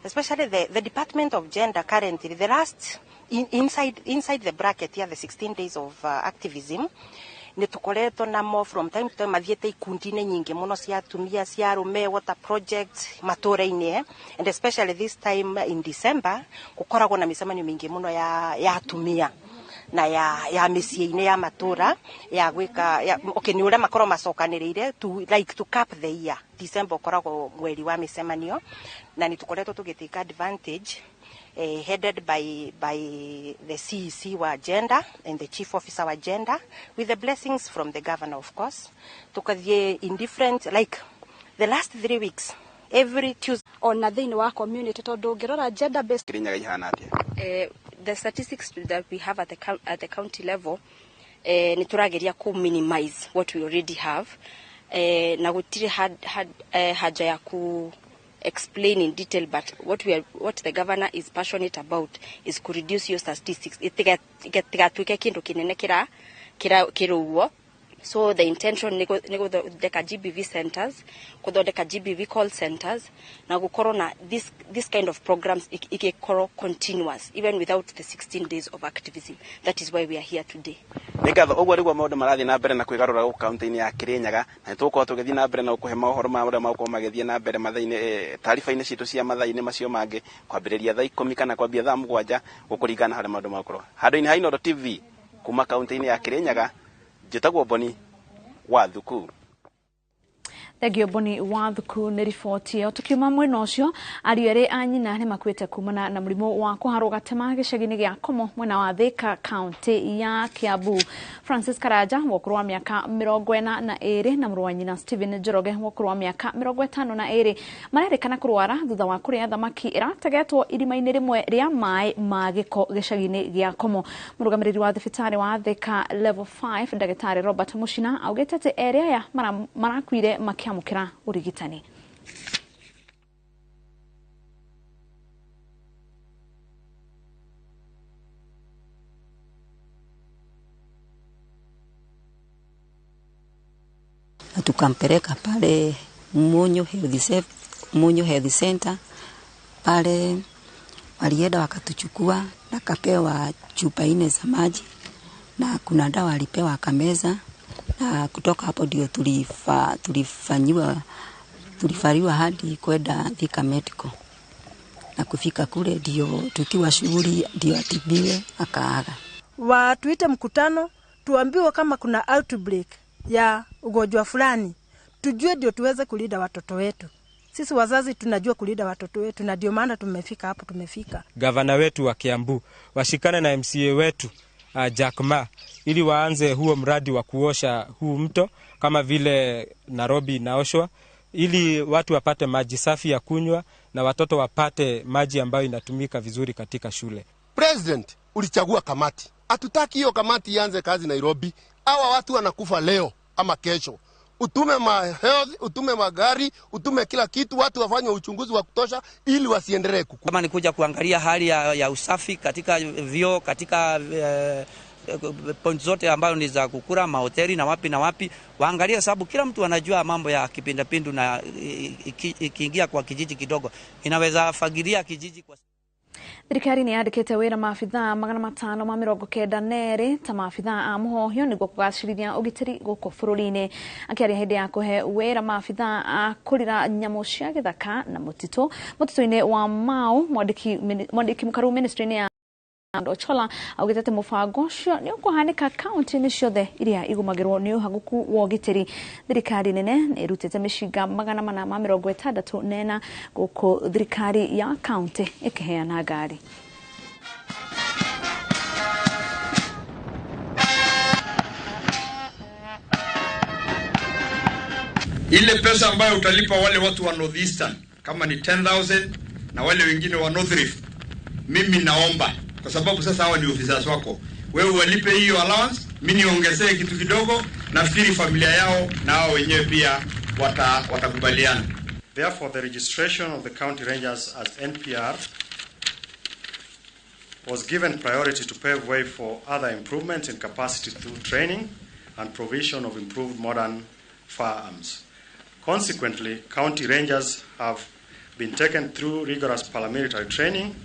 especially the Department of Gender currently, the last inside the bracket here, the 16 days of activism, nitukoretwo na more from time to time mathiete ikundine nyingi muno cia atumia cia arume, water projects matore-ini, and especially this time in December gukoragwo na misemanio mingi muno ya atumia na ya micii-ini ya matura ya gwika ni uria makoro macokanirire to cap the year. December koragwo mweri wa misemanio, na nitukoretwo tugiteka advantage headed by the CEC wa gender and the chief officer wa gender, with the blessings from the governor, of course. Tukathie in different, like the last 3 weeks, every Tuesday on a thing wa community to do gerora gender based. The statistics that we have at the county level ni turageria ku minimize what we already have, na gutire haja ya ku explain in detail, but what the governor is passionate about is to reduce your statistics. Itigatuike kindu kinene kiruwo. So the intention ni guthondeka GBV centers, kuthondeka GBV call centers, na gukorwo na this kind of programs igikorwo continuous even without the 16 days of activism. That is why we are here today. Nigatho ogwo rigwo maundu marathi na mbere na kwigarura ku county-ini ya Kirinyaga, na tuko tugithi na mbere na kuhe mohoro ma uria mako magithie na mbere mathaini taarifa-ini citu cia mathaini macio mangi kwambiriria thaa 10 kana kwambia thaa 7 gukuringana haria maundu makorwo. Handu-ini ha iNooro TV kuma county-ini ya Kirinyaga, njitagwo Boni wa Thuku. Thegio Boni wa Thuku ni riboti yo. Tukiuma mwena ucio, ariũ erĩ a nyina nĩ makuĩte kumana na mũrimũ wa kũharwo gatema gĩcagi-inĩ gĩa Komo mwena wa Thika kaunti ya Kiambu. Francis Karanja wokuru wa miaka 42 na mũrũ wa nyina Stephen Njoroge wokuru wa miaka 52 marerĩkana kũrwara thutha wa kũrĩa thamaki ĩrategetwo irima-inĩ rĩmwe rĩa maĩ ma gĩko gĩcagi-inĩ gĩa Komo. Mũrũgamĩrĩri wa thibitarĩ wa Thika level 5 ndagĩtarĩ Robert Muchina augĩte atĩ erĩ aya marakuire makiamũkĩra ũrigitani. Tukampeleka pale Munyo Health Center pale, walienda wakatuchukua na kapewa chupa 4 za maji na kuna dawa alipewa akameza, na kutoka hapo ndio tulifariwa hadi kwenda Thika Medical, na kufika kule ndio tukiwa shughuli ndio atibiwe akaaga. Watuite mkutano tuambiwe kama kuna outbreak ya ugonjwa fulani, tujue ndio tuweze kulinda watoto wetu. Sisi wazazi tunajua kulinda watoto wetu, na ndio maana tumefika hapo tumefika. Gavana wetu wa Kiambu washikane na MCA wetu Jack Ma ili waanze huo mradi wa kuosha huu mto kama vile Nairobi naoshwa, ili watu wapate maji safi ya kunywa na watoto wapate maji ambayo inatumika vizuri katika shule. President, ulichagua kamati. Hatutaki hiyo kamati ianze kazi Nairobi. Hawa watu wanakufa leo ama kesho. Utume health, utume magari, utume kila kitu, watu wafanye uchunguzi wa kutosha ili wasiendelee kukua. Kama ni kuja kuangalia hali ya usafi katika vyoo, katika point zote ambayo ni za kukura mahoteli na wapi waangalia, sababu kila mtu anajua mambo ya kipindapindu, na ikiingia kwa kijiji kidogo inaweza fagilia kijiji kwa Thirikari ni yandikite wira maabitha 592 ta maabitha a muhohio niguo kugacirithia ugitiri guku bururi-ini. Akiaria hindi ya kuhe wira maabitha a kurira nyamu cia githaka na mutito-ini wa Mau, mwandiki mukaru ministry-ini ya Chola augitete mubango ucio ni ukuhanika kaunti-ini ciothe iria igumagirwo ni uhaguku wa ugitiri. Thirikari nene ni irutite mishinga 464 guku thirikari ya kaunti ikiheana ngari. Ile pesa ambayo utalipa wale watu wa Northeastern kama ni 10,000 na wale wengine wa North Rift, mimi naomba, kwa sababu sasa hawa ni officers wako, wewe walipe hiyo allowance, mimi niongezee kitu kidogo, nafikiri familia yao na hao wenyewe pia watakubaliana. Therefore, the registration of the county rangers as NPR was given priority to pave way for other improvements in capacity through training and provision of improved modern firearms. Consequently, county rangers have been taken through rigorous paramilitary training